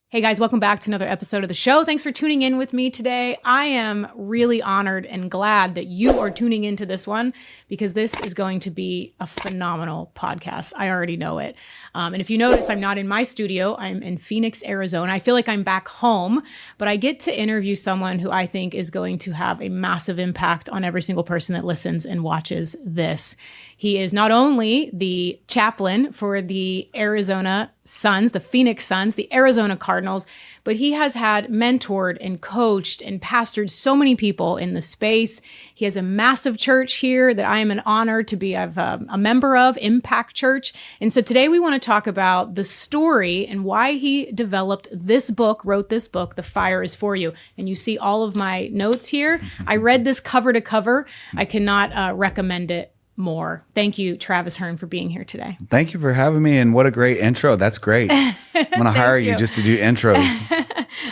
Hey guys, welcome back to another episode of the show. Thanks for tuning in with me today. I am really honored and glad that you are tuning into this one because this is going to be a phenomenal podcast. I already know it. And if you notice, I'm not in my studio. I'm in Phoenix, Arizona. I feel like I'm back home, but I get to interview someone who I think is going to have a massive impact on every single person that listens and watches this. He is not only the chaplain for the Arizona Suns, the Phoenix Suns, the Arizona Cardinals, but he has had mentored and coached and pastored so many people in the space. He has a massive church here that I am an honor to be a member of, Impact Church. And so today we want to talk about the story and why he developed this book, wrote this book, The Fire is For You. And you see all of my notes here. I read this cover to cover. I cannot recommend it more. Thank you, Travis Hearn, for being here today. Thank you for having me, and what a great intro. That's great. I'm going to hire you just to do intros.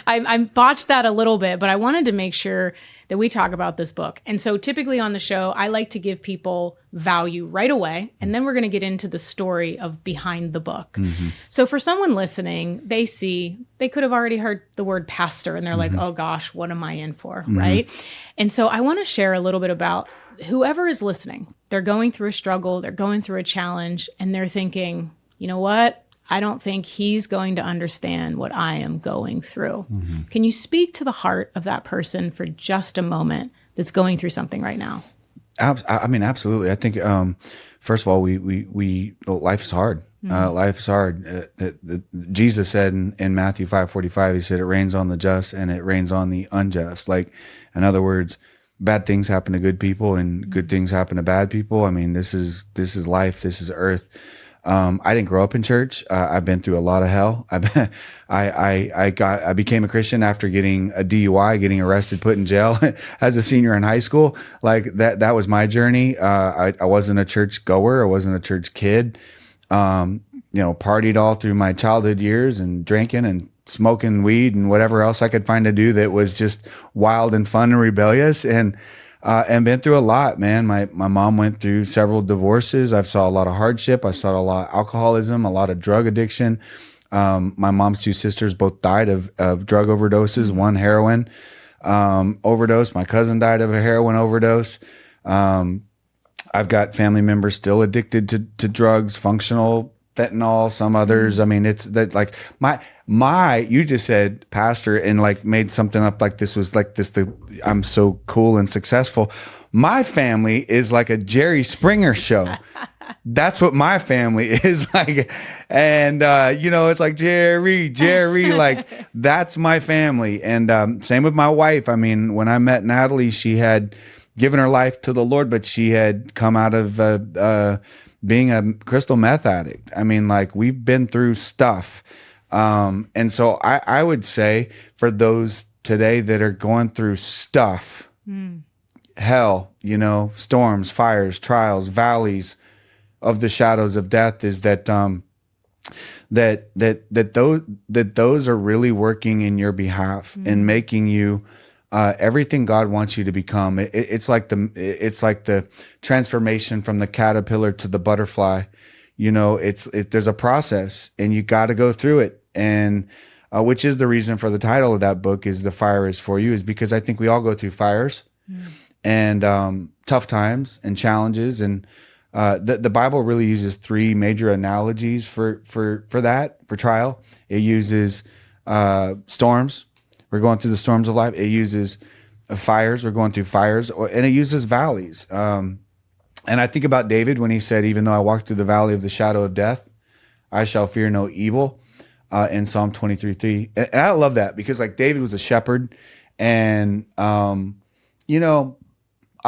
I botched that a little bit, but I wanted to make sure that we talk about this book. And so typically on the show, I like to give people value right away, and then we're going to get into the story of behind the book. Mm-hmm. So for someone listening, they could have already heard the word pastor, and they're like, oh gosh, what am I in for, right? And so I want to share a little bit about whoever is listening. They're going through a struggle, they're going through a challenge, and they're thinking, you know what? I don't think he's going to understand what I am going through. Mm-hmm. Can you speak to the heart of that person for just a moment that's going through something right now? I mean, absolutely. I think, first of all, life is hard. Life is hard. Jesus said in Matthew 5:45, he said, it rains on the just and it rains on the unjust. Like, in other words, bad things happen to good people and good things happen to bad people. I mean, this is life. This is earth. I didn't grow up in church. I've been through a lot of hell. I became a Christian after getting a DUI, getting arrested, put in jail as a senior in high school. Like that was my journey. I wasn't a church goer. I wasn't a church kid. Partied all through my childhood years and drinking and smoking weed and whatever else I could find to do that was just wild and fun and rebellious, and been through a lot, man. My mom went through several divorces. I saw a lot of hardship. I saw a lot of alcoholism, a lot of drug addiction. My mom's two sisters both died of drug overdoses, one heroin overdose. My cousin died of a heroin overdose. I've got family members still addicted to drugs, functional fentanyl, some others. I mean, it's that like you just said pastor and like made something up like this was like this, I'm so cool and successful. My family is like a Jerry Springer show. That's what my family is like. And, it's like Jerry, like that's my family. And same with my wife. I mean, when I met Natalie, she had given her life to the Lord, but she had come out of being a crystal meth addict. I mean, like we've been through stuff. And so I would say for those today that are going through stuff, hell, storms, fires, trials, valleys of the shadows of death, is that those are really working in your behalf and making you everything God wants you to become. It's like the transformation from the caterpillar to the butterfly. There's a process, and you got to go through it. And which is the reason for the title of that book is The Fire is For You, is because I think we all go through fires and tough times and challenges. And the Bible really uses three major analogies for trial. It uses storms. We're going through the storms of life. It uses fires. We're going through fires, and it uses valleys. And I think about David when he said, even though I walk through the valley of the shadow of death, I shall fear no evil, in Psalm 23:3. And I love that because like David was a shepherd, and, I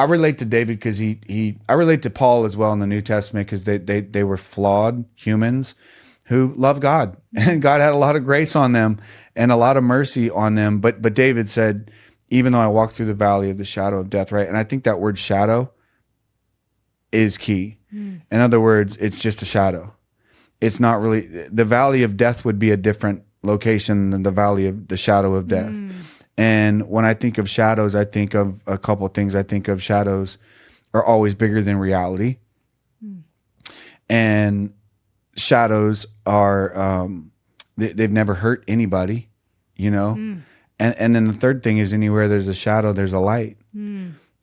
relate to David because I relate to Paul as well in the New Testament because they were flawed humans who loved God, and God had a lot of grace on them and a lot of mercy on them. But David said, even though I walk through the valley of the shadow of death, right? And I think that word shadow is key. In other words, it's just a shadow. It's not really, the valley of death would be a different location than the valley of the shadow of death. And when I think of shadows, I think of a couple of things. I think of shadows are always bigger than reality. And shadows are, they've never hurt anybody. you know? And then the third thing is anywhere there's a shadow, there's a light.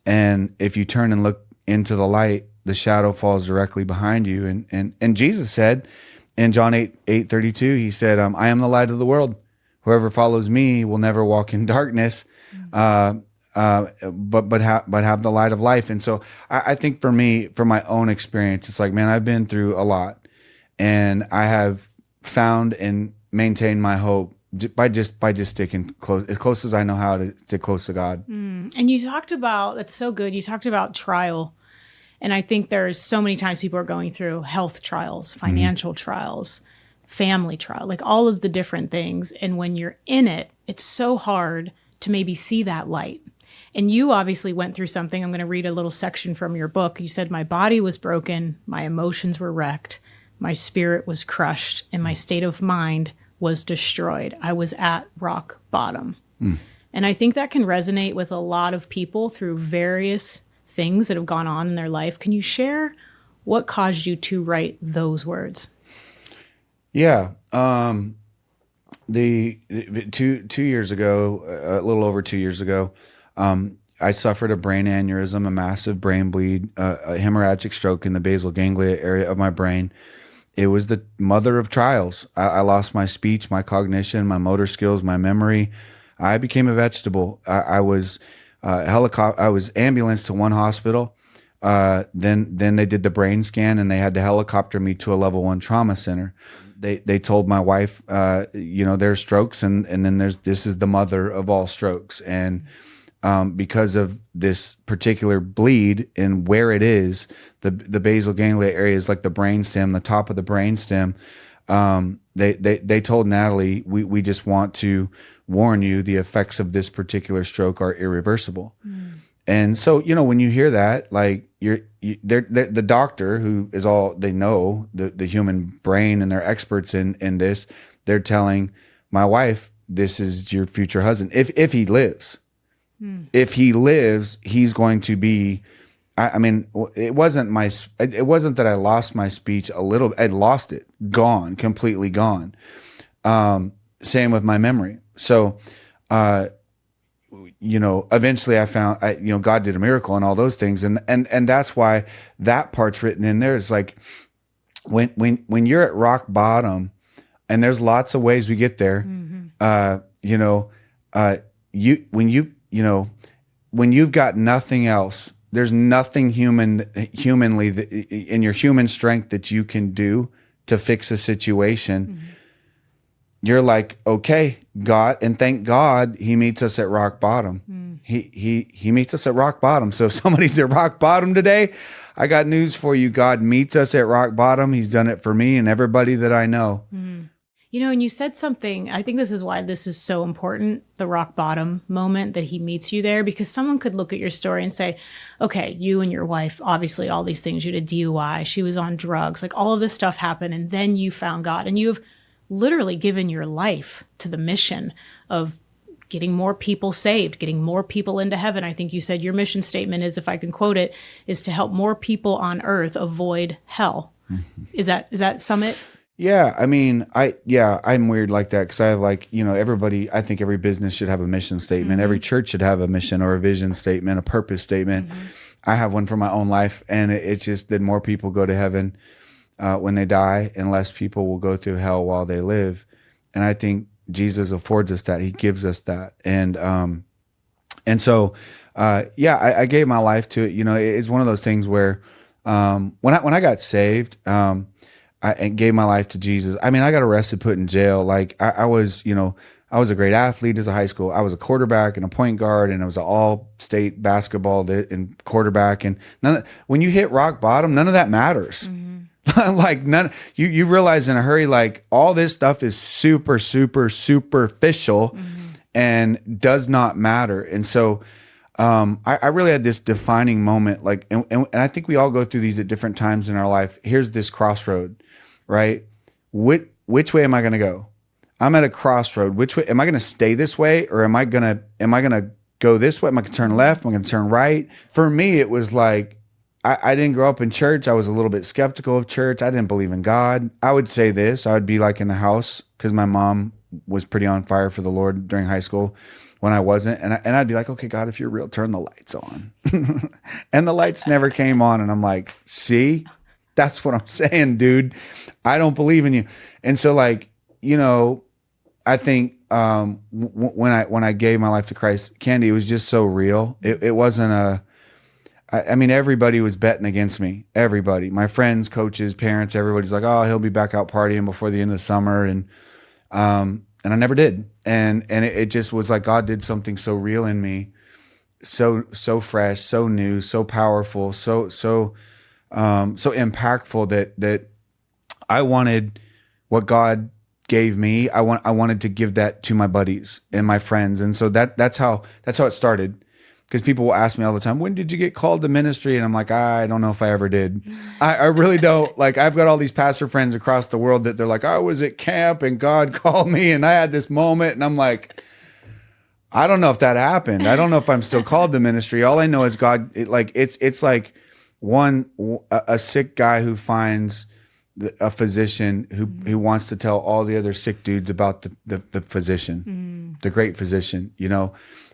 And if you turn and look into the light, the shadow falls directly behind you. And Jesus said in John 8:32, he said, I am the light of the world. Whoever follows me will never walk in darkness, but have the light of life. And so I think for me, from my own experience, it's like, man, I've been through a lot, and I have found and maintained my hope by just sticking close, as close as I know how to stick close to God. And you talked about, that's so good. You talked about trial. And I think there's so many times people are going through health trials, financial trials, family trial, like all of the different things. And when you're in it, it's so hard to maybe see that light. And you obviously went through something. I'm going to read a little section from your book. You said, my body was broken, my emotions were wrecked, my spirit was crushed, and my state of mind was destroyed. I was at rock bottom. And I think that can resonate with a lot of people through various things that have gone on in their life. Can you share what caused you to write those words? Yeah. The 2 years ago, a little over 2 years ago, I suffered a brain aneurysm, a massive brain bleed, a hemorrhagic stroke in the basal ganglia area of my brain. It was the mother of trials. I lost my speech, my cognition, my motor skills, my memory. I became a vegetable. I was I was ambulanced to one hospital. Then they did the brain scan, and they had to helicopter me to a level 1 trauma center. They told my wife, there's strokes, and then this is the mother of all strokes. And because of this particular bleed and where it is, the basal ganglia area is like the brainstem, the top of the brainstem. They told Natalie, we just want to warn you, the effects of this particular stroke are irreversible. And so, when you hear that, like they're the doctor, who is all they know, the human brain, and they're experts in this, they're telling my wife, this is your future husband. If he lives, if he lives, he's going to be, I mean, it wasn't that I lost my speech a little, I lost it, gone, completely gone. Same with my memory. So, eventually I found, God did a miracle and all those things. And that's why that part's written in there. It's like when you're at rock bottom, and there's lots of ways we get there, when you've got nothing else, there's nothing humanly in your human strength that you can do to fix a situation. You're like, okay, God, and thank God he meets us at rock bottom. He meets us at rock bottom. So if somebody's at rock bottom today, I got news for you. God meets us at rock bottom. He's done it for me and everybody that I know. And you said something, I think this is why this is so important, the rock bottom moment that he meets you there, because someone could look at your story and say, okay, you and your wife, obviously all these things, you had a DUI, she was on drugs, like all of this stuff happened, and then you found God, and you have literally given your life to the mission of getting more people saved, getting more people into heaven. I think you said your mission statement is, if I can quote it, is to help more people on earth avoid hell. Is that summit? Yeah, I mean, I'm weird like that, because I have everybody, I think every business should have a mission statement. Every church should have a mission or a vision statement, a purpose statement. I have one for my own life, and it's just that more people go to heaven when they die, and less people will go through hell while they live. And I think Jesus affords us that. He gives us that. And so I gave my life to it. It's one of those things where when I got saved, I gave my life to Jesus. I mean, I got arrested, put in jail. Like I was a great athlete as a high school. I was a quarterback and a point guard, and I was an all-state basketball and quarterback. And when you hit rock bottom, none of that matters. Like you realize in a hurry, like all this stuff is super, super superficial and does not matter. And so I really had this defining moment, like, and I think we all go through these at different times in our life. Here's this crossroad, right? Which way am I going to go? I'm at a crossroad. Which way am I going to stay this way, or am I going to go this way? Am I going to turn left? Am I going to turn right? For me, it was like, I didn't grow up in church. I was a little bit skeptical of church. I didn't believe in God. I would say this. I would be like in the house, because my mom was pretty on fire for the Lord during high school when I wasn't. And I'd be like, okay, God, if you're real, turn the lights on. And the lights never came on. And I'm like, see, that's what I'm saying, dude. I don't believe in you. And so like, I think when I gave my life to Christ, Candy, it was just so real. It wasn't I mean, everybody was betting against me. Everybody, my friends, coaches, parents, everybody's like, oh, he'll be back out partying before the end of the summer. And I never did. And it just was like God did something so real in me, so fresh, so new, so powerful, so impactful that I wanted what God gave me. I wanted to give that to my buddies and my friends. And so that's how it started. Because people will ask me all the time, when did you get called to ministry? And I'm like, I don't know if I ever did. I really don't. Like, I've got all these pastor friends across the world that they're like, I was at camp and God called me and I had this moment. And I'm like, I don't know if that happened. I don't know if I'm still called to ministry. All I know is God, it's like a sick guy who finds a physician who wants to tell all the other sick dudes about the physician, the great physician,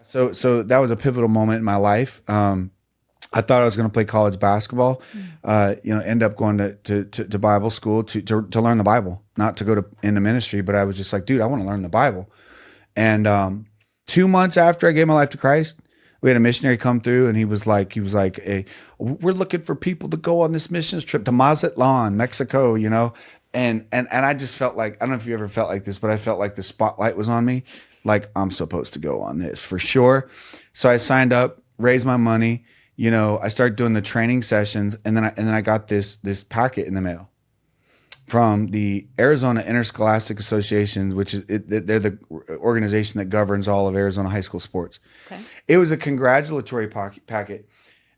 So that was a pivotal moment in my life. I thought I was going to play college basketball, end up going to Bible school to learn the Bible, not to go into ministry. But I was just like, dude, I want to learn the Bible. And 2 months after I gave my life to Christ, we had a missionary come through, and he was like, hey, we're looking for people to go on this missions trip to Mazatlan, Mexico, And I just felt like, I don't know if you ever felt like this, but I felt like the spotlight was on me. Like, I'm supposed to go on this for sure. So I signed up, raised my money. I started doing the training sessions, and then I got this packet in the mail from the Arizona Interscholastic Association, which is they're the organization that governs all of Arizona high school sports. Okay. It was a congratulatory packet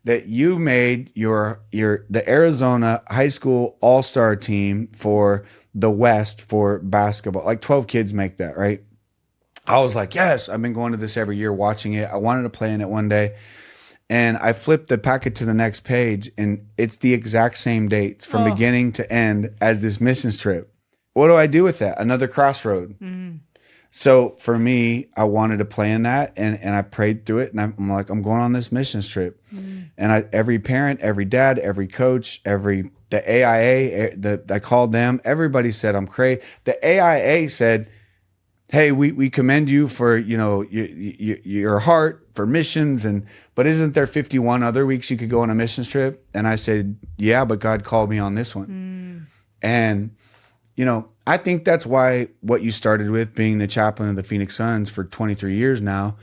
that you made the Arizona high school all-star team for the West for basketball. Like 12 kids make that, right? I was like, yes, I've been going to this every year, watching it. I wanted to play in it one day. And I flipped the packet to the next page, and it's the exact same dates from beginning to end as this missions trip. What do I do with that? Another crossroad. Mm-hmm. So for me, I wanted to play in that, and I prayed through it, and I'm like, I'm going on this missions trip. Mm-hmm. And every parent, every dad, every coach, the AIA, I called them. Everybody said I'm crazy. The AIA said, hey, we commend you for, your heart for missions, but isn't there 51 other weeks you could go on a missions trip? And I said, yeah, but God called me on this one. And, I think that's why what you started with, being the chaplain of the Phoenix Suns for 23 years now,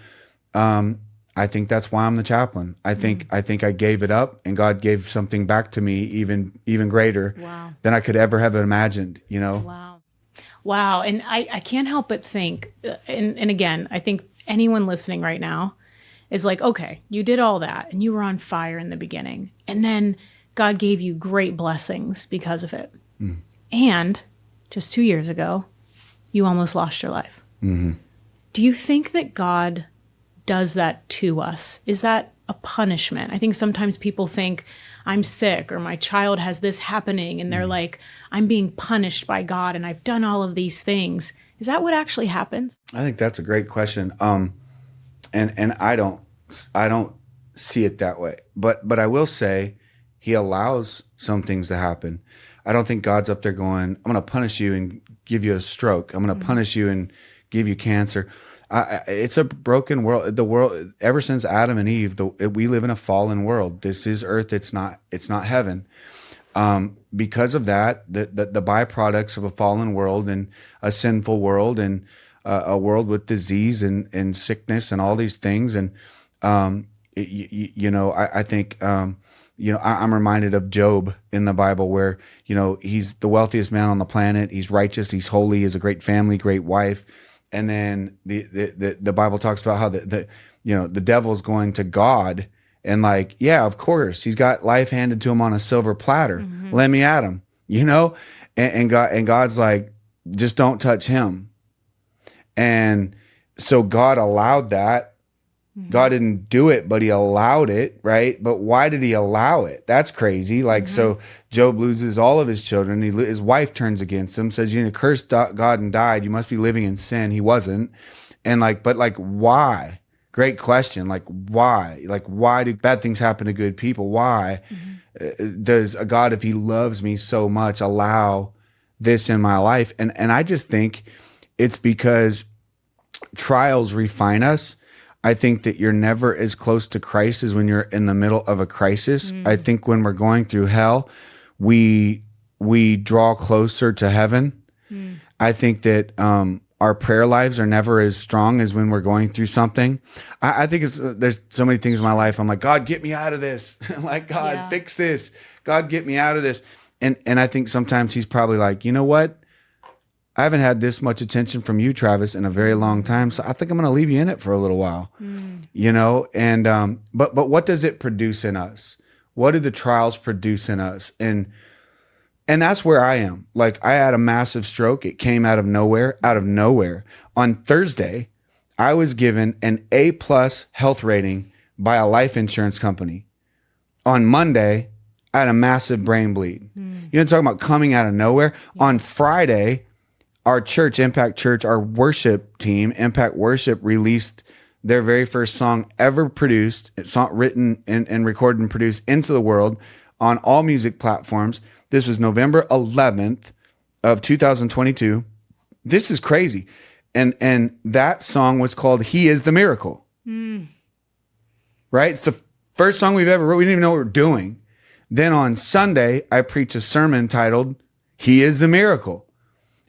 I think that's why I'm the chaplain. I think I gave it up, and God gave something back to me even greater than I could ever have imagined, Wow. And I can't help but think, and again, I think anyone listening right now is like, okay, you did all that and you were on fire in the beginning, and then God gave you great blessings because of it. And just 2 years ago, you almost lost your life. Mm-hmm. Do you think that God does that to us? Is that a punishment? I think sometimes people think, I'm sick, or my child has this happening, and they're like, I'm being punished by God and I've done all of these things. Is that what actually happens? I think that's a great question. And I don't see it that way. But I will say he allows some things to happen. I don't think God's up there going, I'm going to punish you and give you a stroke. I'm going to punish you and give you cancer. It's a broken world. The world, ever since Adam and Eve, we live in a fallen world. This is earth. It's not heaven. Because of that, the byproducts of a fallen world and a sinful world and a world with disease and sickness and all these things. And, I think, I'm reminded of Job in the Bible, where, he's the wealthiest man on the planet. He's righteous. He's holy. He has a great family, great wife. And then the Bible talks about how the devil's going to God and like, yeah, of course, he's got life handed to him on a silver platter. Mm-hmm. Let me at him, and God's like, just don't touch him. And so God allowed that God didn't do it, but he allowed it, right? But why did he allow it? That's crazy. Like, so Job loses all of his children. His wife turns against him, says, you cursed God and died. You must be living in sin. He wasn't. And but why? Great question. Like, why? Like, why do bad things happen to good people? Why does a God, if he loves me so much, allow this in my life? And I just think it's because trials refine us. I think that you're never as close to Christ as when you're in the middle of a crisis. I think when we're going through hell, we draw closer to heaven. I think that our prayer lives are never as strong as when we're going through something. I think there's so many things in my life. I'm like, God, get me out of this. Like, God, fix this. God, get me out of this. And I think sometimes he's probably like, you know what? I haven't had this much attention from you, Travis, in a very long time. So I think I'm going to leave you in it for a little while, And but what does it produce in us? What do the trials produce in us? And that's where I am. Like, I had a massive stroke. It came out of nowhere. On Thursday, I was given an A+ health rating by a life insurance company. On Monday, I had a massive brain bleed. You know, talking about coming out of nowhere. On Friday, our church, Impact Church, our worship team, Impact Worship, released their very first song ever produced. It's written and recorded and produced into the world on all music platforms. This was November 11th of 2022. This is crazy. And that song was called He Is the Miracle. Right? It's the first song we've ever wrote. We didn't even know what we were doing. Then on Sunday, I preached a sermon titled He Is the Miracle.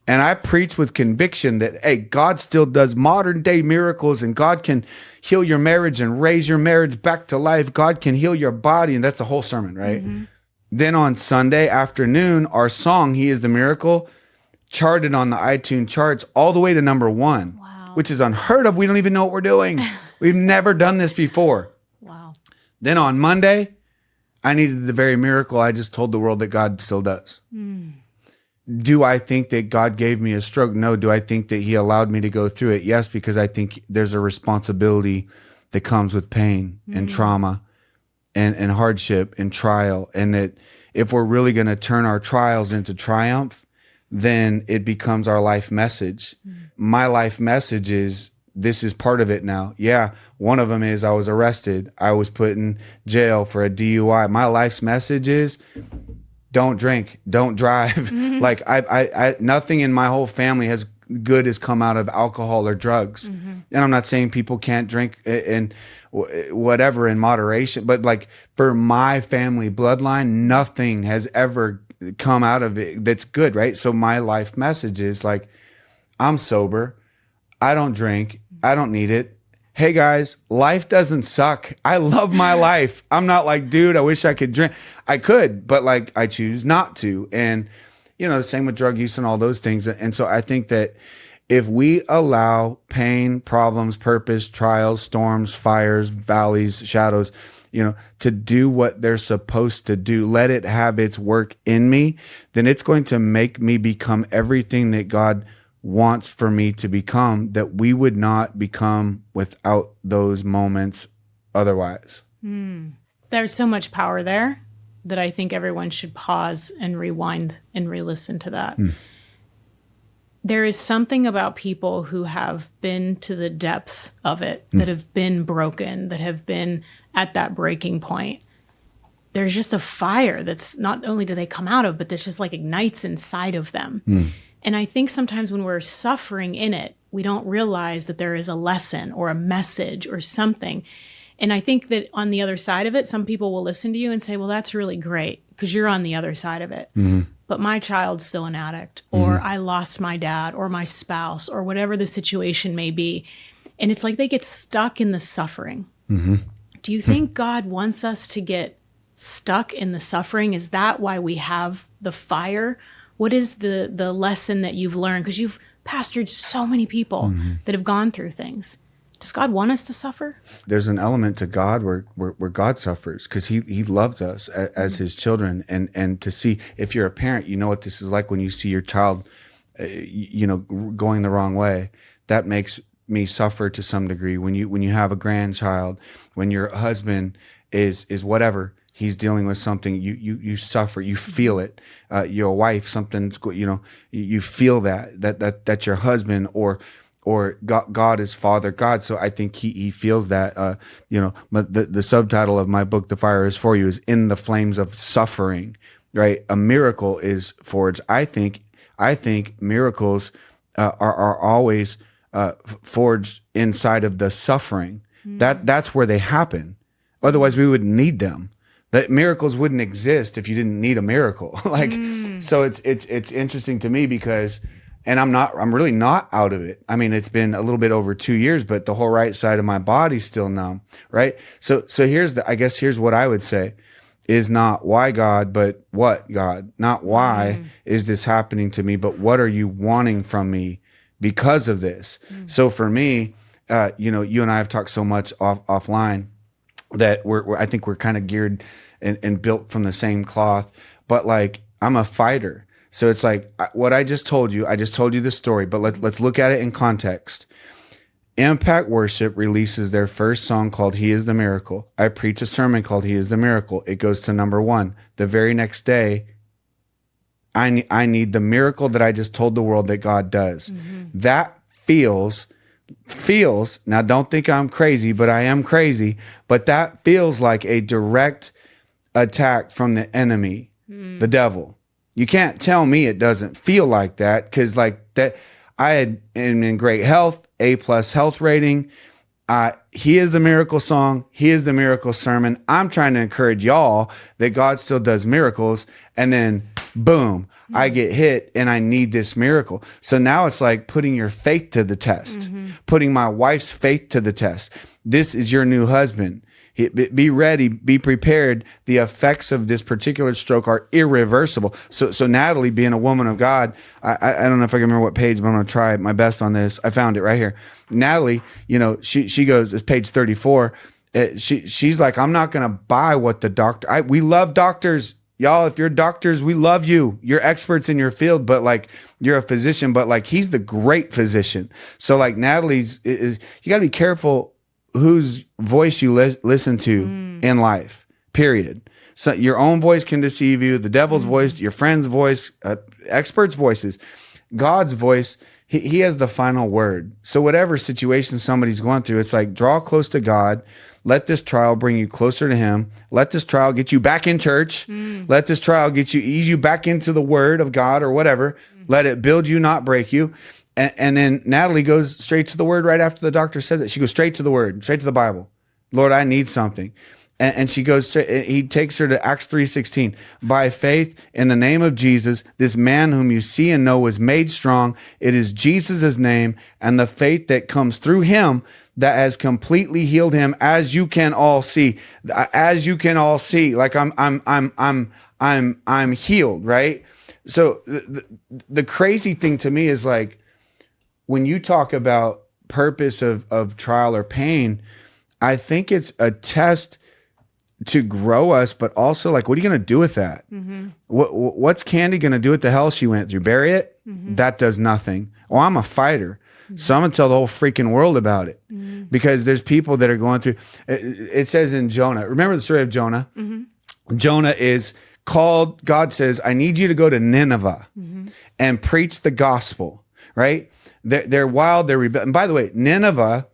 And I preach with conviction that, hey, God still does modern day miracles, and God can heal your marriage and raise your marriage back to life. God can heal your body. And that's the whole sermon, right? Then on Sunday afternoon, our song, He Is the Miracle, charted on the iTunes charts all the way to number 1, which is unheard of. We don't even know what we're doing. We've never done this before. Wow. Then on Monday, I needed the very miracle I just told the world that God still does. Do I think that God gave me a stroke? No. Do I think that he allowed me to go through it? Yes, because I think there's a responsibility that comes with pain and trauma and hardship and trial. And that if we're really going to turn our trials into triumph, then it becomes our life message. My life message is, this is part of it now. Yeah, one of them is I was arrested. I was put in jail for a DUI. My life's message is, don't drink, don't drive. Like I nothing in my whole family has come out of alcohol or drugs. And I'm not saying people can't drink and whatever in moderation, but like for my family bloodline, nothing has ever come out of it that's good, right? So my life message is like, I'm sober, I don't drink, I don't need it. Hey guys, life doesn't suck. I love my life. I'm not like, dude, I wish I could drink. I could, but like I choose not to. And the same with drug use and all those things. And so I think that if we allow pain, problems, purpose, trials, storms, fires, valleys, shadows, to do what they're supposed to do, let it have its work in me, then it's going to make me become everything that God wants for me to become, that we would not become without those moments otherwise. There's so much power there that I think everyone should pause and rewind and re-listen to that. There is something about people who have been to the depths of it, that have been broken, that have been at that breaking point. There's just a fire that's not only do they come out of, but that just like ignites inside of them. And I think sometimes when we're suffering in it, we don't realize that there is a lesson or a message or something. And I think that on the other side of it, some people will listen to you and say, well, that's really great because you're on the other side of it. But my child's still an addict, or I lost my dad or my spouse or whatever the situation may be. And it's like they get stuck in the suffering. Do you think God wants us to get stuck in the suffering? Is that why we have the fire? What is the lesson that you've learned? Because you've pastored so many people that have gone through things. Does God want us to suffer? There's an element to God where God suffers because he loves us as his children. And to see, if you're a parent, you know what this is like when you see your child, going the wrong way. That makes me suffer to some degree. When you have a grandchild, when your husband is whatever, he's dealing with something, you suffer, you feel it. Your wife, something's, you feel that your husband or God is Father God. So I think he feels that, but the subtitle of my book, The Fire Is For You, is In the Flames of Suffering, right? A miracle is forged. I think miracles are always forged inside of the suffering. That's where they happen. Otherwise we wouldn't need them. That miracles wouldn't exist if you didn't need a miracle. So it's interesting to me because, and I'm really not out of it. I mean, it's been a little bit over 2 years, but the whole right side of my body's still numb, right? So here's what I would say is not why God, but what God. Not why is this happening to me, but what are you wanting from me because of this? So for me, you and I have talked so much offline that I think we're kind of geared and built from the same cloth, but like I'm a fighter. So it's like what I just told you the story, but let's look at it in context. Impact Worship releases their first song called He Is the Miracle. I preach a sermon called He Is the Miracle. It goes to number 1. The very next day, I need the miracle that I just told the world that God does. That feels, now don't think I'm crazy, but I am crazy, but that feels like a direct attack from the enemy, the devil. You can't tell me it doesn't feel like that, because like that, I am in great health, A+ health rating. He is the miracle song. He is the miracle sermon. I'm trying to encourage y'all that God still does miracles. And then boom, I get hit and I need this miracle. So now it's like putting your faith to the test, putting my wife's faith to the test. This is your new husband. Be ready, be prepared. The effects of this particular stroke are irreversible. So Natalie, being a woman of God, I don't know if I can remember what page, but I'm going to try my best on this. I found it right here. Natalie, she goes, it's page 34. She's like, I'm not going to buy what the doctor, we love doctors. Y'all, if you're doctors, we love you. You're experts in your field, but like you're a physician, but like he's the great physician. So like Natalie's, you got to be careful whose voice you listen to in life, period. So your own voice can deceive you, the devil's voice, your friend's voice, experts' voices. God's voice, he has the final word. So whatever situation somebody's going through, it's like draw close to God. Let this trial bring you closer to him. Let this trial get you back in church. Let this trial ease you back into the word of God or whatever. Let it build you, not break you. And then Natalie goes straight to the word right after the doctor says it. She goes straight to the word, straight to the Bible. Lord, I need something. And she goes straight, he takes her to Acts 3:16. By faith in the name of Jesus, this man whom you see and know was made strong. It is Jesus' name and the faith that comes through him that has completely healed him, as you can all see. As you can all see, like I'm healed, right? So the crazy thing to me is like, when you talk about purpose of trial or pain, I think it's a test to grow us, but also like, what are you going to do with that? What's Candy going to do with the hell she went through? Bury it? That does nothing. Oh, I'm a fighter. So I'm going to tell the whole freaking world about it, because there's people that are going through, it says in Jonah, remember the story of Jonah? Jonah is called, God says, I need you to go to Nineveh and preach the gospel, right? They're wild, they're rebellious. And by the way, Nineveh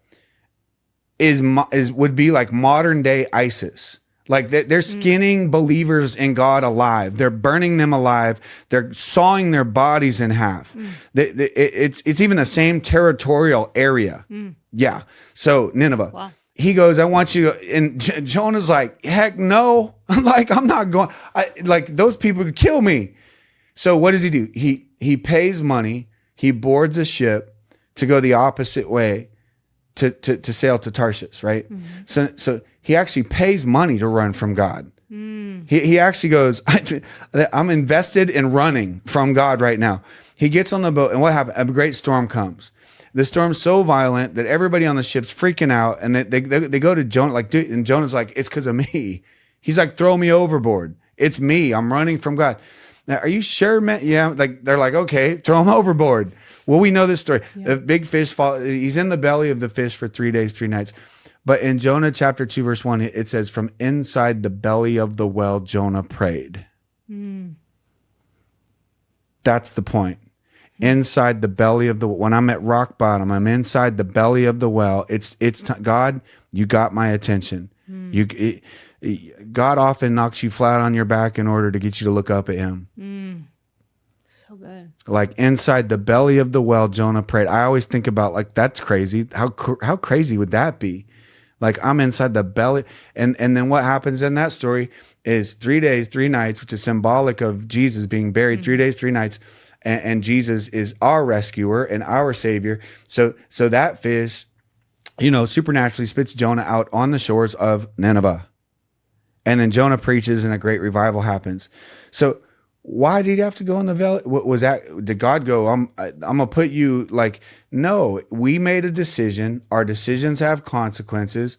would be like modern day ISIS. Like they're skinning believers in God alive. They're burning them alive. They're sawing their bodies in half. It's even the same territorial area. Yeah. So Nineveh. Wow. He goes, I want you to, and Jonah's like, heck no. Like, I'm not going, like those people could kill me. So what does he do? He pays money. He boards a ship to go the opposite way to sail to Tarshish, right? So he actually pays money to run from God. He actually goes, I'm invested in running from God right now. He gets on the boat, and what happens? A great storm comes. The storm's so violent that everybody on the ship's freaking out, and they go to Jonah, like, dude, and Jonah's like, it's because of me. He's like, throw me overboard. It's me. I'm running from God. Now, are you sure, man? Yeah. Like, they're like, okay, throw him overboard. Well, we know this story. The big fish he's in the belly of the fish for 3 days, 3 nights. But in Jonah chapter 2, verse 1, it says, from inside the belly of the well, Jonah prayed. That's the point. Inside the belly of the, when I'm at rock bottom, I'm inside the belly of the well. It's God, you got my attention. God often knocks you flat on your back in order to get you to look up at him. So good. Like inside the belly of the well, Jonah prayed. I always think about like, that's crazy. How crazy would that be? Like I'm inside the belly. And then what happens in that story is 3 days, 3 nights, which is symbolic of Jesus being buried 3 days, 3 nights. And Jesus is our rescuer and our savior. So that fish, supernaturally spits Jonah out on the shores of Nineveh. And then Jonah preaches and a great revival happens. So why did he have to go in the valley? What was that? Did God go, I'm going to put you like, no, we made a decision. Our decisions have consequences.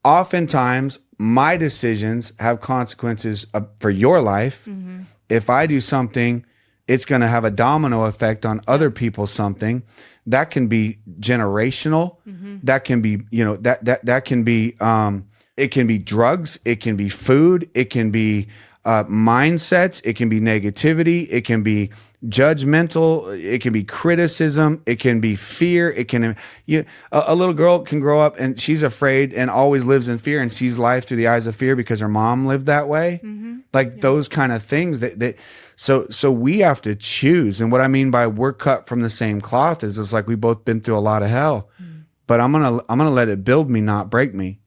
Oftentimes, my decisions have consequences for your life. If I do something, it's going to have a domino effect on other people's something. That can be generational. That can be, that can be, it can be drugs. It can be food. It can be mindsets. It can be negativity. It can be judgmental. It can be criticism. It can be fear. It can, a little girl can grow up and she's afraid and always lives in fear and sees life through the eyes of fear because her mom lived that way. Those kind of things so we have to choose. And what I mean by we're cut from the same cloth is it's like we both been through a lot of hell, but I'm going to let it build me, not break me.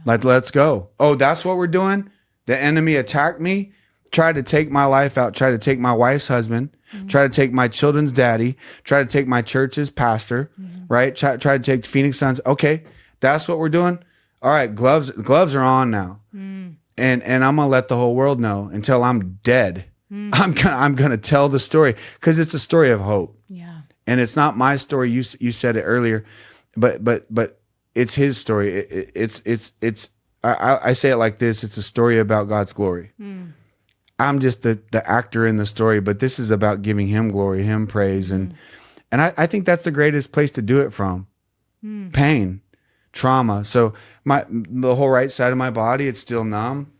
Like, let's go. Oh, that's what we're doing. The enemy attacked me, tried to take my life out, tried to take my wife's husband, tried to take my children's daddy, tried to take my church's pastor, right? Tried to take the Phoenix Suns. Okay, that's what we're doing. All right, gloves are on now. And I'm going to let the whole world know until I'm dead. I'm gonna tell the story because it's a story of hope. Yeah. And it's not my story. You said it earlier, but it's his story. I say it like this. It's a story about God's glory. I'm just the actor in the story, but this is about giving him glory, him praise. And I think that's the greatest place to do it from. Pain, trauma. So the whole right side of my body, it's still numb.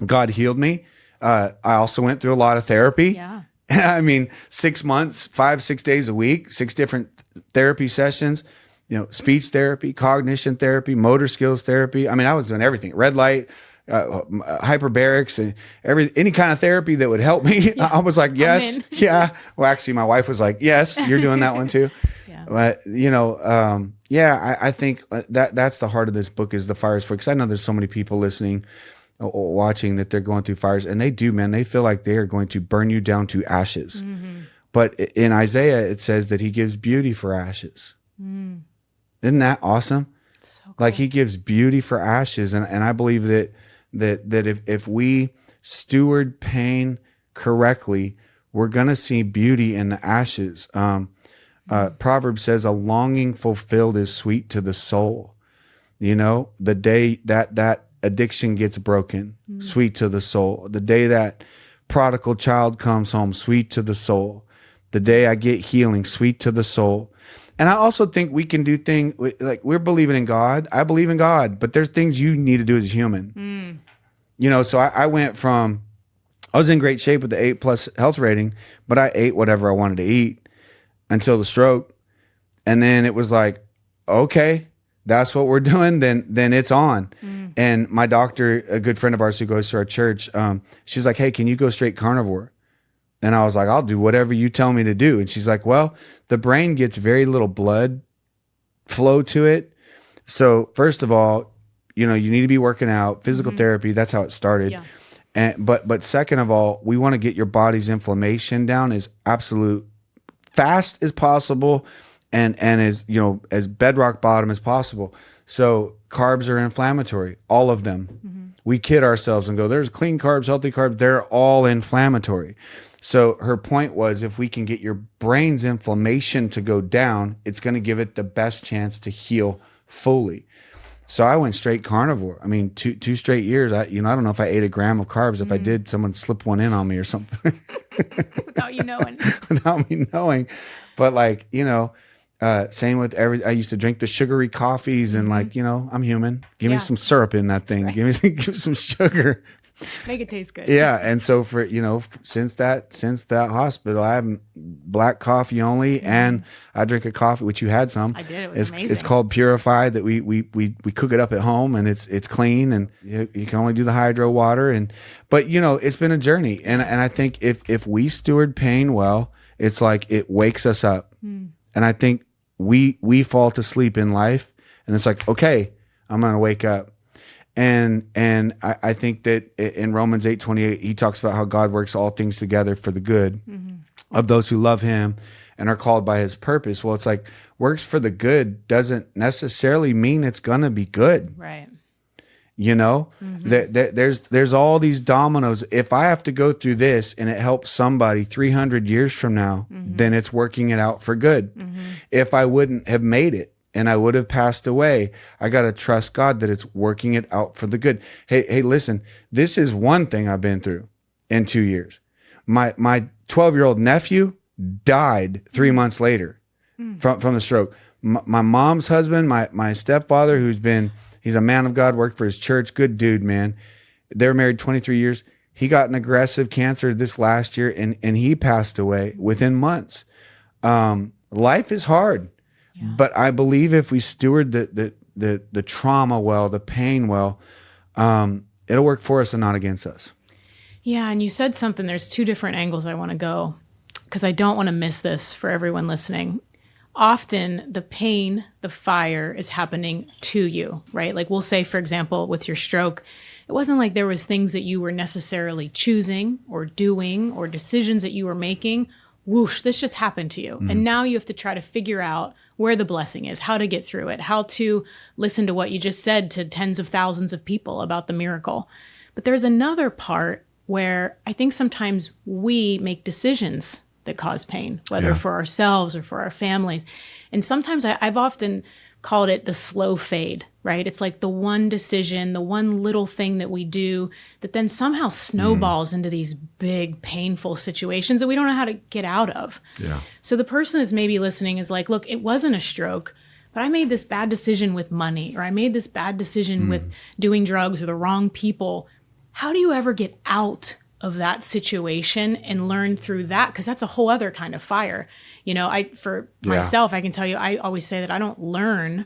God healed me. I also went through a lot of therapy. Yeah. I mean, 6 months, 5-6 days a week, 6 different therapy sessions, speech therapy, cognition therapy, motor skills therapy. I mean, I was doing everything, red light, hyperbarics and any kind of therapy that would help me. Yeah. I was like, yes. Yeah. Well, actually my wife was like, yes, you're doing that one too. But I think that's the heart of this book is the fires for, because I know there's so many people listening or watching that they're going through fires, and they do, man. They feel like they are going to burn you down to ashes. But in Isaiah, it says that he gives beauty for ashes. Isn't that awesome? So cool. Like he gives beauty for ashes. And I believe that if we steward pain correctly, we're going to see beauty in the ashes. Proverbs says a longing fulfilled is sweet to the soul. The day that addiction gets broken, sweet to the soul. The day that prodigal child comes home, sweet to the soul. The day I get healing, sweet to the soul. And I also think we can do things like we're believing in God. I believe in God, but there's things you need to do as a human. So I went from, I was in great shape with the 8+ health rating, but I ate whatever I wanted to eat until the stroke. And then it was like, okay, that's what we're doing, then it's on. And my doctor, a good friend of ours who goes to our church, she's like, hey, can you go straight carnivore? And I was like, I'll do whatever you tell me to do. And she's like, well, the brain gets very little blood flow to it. So first of all, you need to be working out, physical therapy. That's how it started. Yeah. And but second of all, we want to get your body's inflammation down as absolute fast as possible and as as bedrock bottom as possible. So carbs are inflammatory, all of them. We kid ourselves and go, there's clean carbs, healthy carbs. They're all inflammatory. So her point was, if we can get your brain's inflammation to go down, it's going to give it the best chance to heal fully. So I went straight carnivore. I mean, two straight years. I don't know if I ate a gram of carbs. If I did, someone slipped one in on me or something. Without you knowing. without me knowing. But like, same with I used to drink the sugary coffees and like, I'm human. Give me some syrup in that thing. Right. Give me some sugar. Make it taste good. Yeah. And so for, since that hospital, I have black coffee only, and I drink a coffee, which you had some. I did. It was amazing. It's called Purified, that we cook it up at home, and it's clean, and you can only do the hydro water. But it's been a journey. And I think if we steward pain well, it's like it wakes us up. And I think we fall to sleep in life, and it's like, okay, I'm going to wake up. And I think that in Romans 8:28, he talks about how God works all things together for the good of those who love him and are called by his purpose. Well, it's like works for the good doesn't necessarily mean it's going to be good. Right. There's all these dominoes. If I have to go through this and it helps somebody 300 years from now, then it's working it out for good. If I wouldn't have made it, and I would have passed away, I got to trust God that it's working it out for the good. Hey, listen, this is one thing I've been through in 2 years. My 12-year-old nephew died 3 months later from the stroke. My mom's husband, my stepfather, he's a man of God, worked for his church, good dude, man. They were married 23 years. He got an aggressive cancer this last year, and he passed away within months. Life is hard. Yeah. But I believe if we steward the trauma well, the pain well, it'll work for us and not against us. Yeah, and you said something. There's two different angles I want to go, because I don't want to miss this for everyone listening. Often the pain, the fire is happening to you, right? Like we'll say, for example, with your stroke, it wasn't like there was things that you were necessarily choosing or doing or decisions that you were making. Whoosh, this just happened to you. And now you have to try to figure out where the blessing is, how to get through it, how to listen to what you just said to tens of thousands of people about the miracle. But there's another part where I think sometimes we make decisions that cause pain, whether for ourselves or for our families. And sometimes I've often called it the slow fade, right? It's like the one decision, the one little thing that we do that then somehow snowballs into these big, painful situations that we don't know how to get out of. Yeah. So the person that's maybe listening is like, look, it wasn't a stroke, but I made this bad decision with money, or I made this bad decision with doing drugs or the wrong people. How do you ever get out of that situation and learn through that? Because that's a whole other kind of fire. For myself, I can tell you, I always say that I don't learn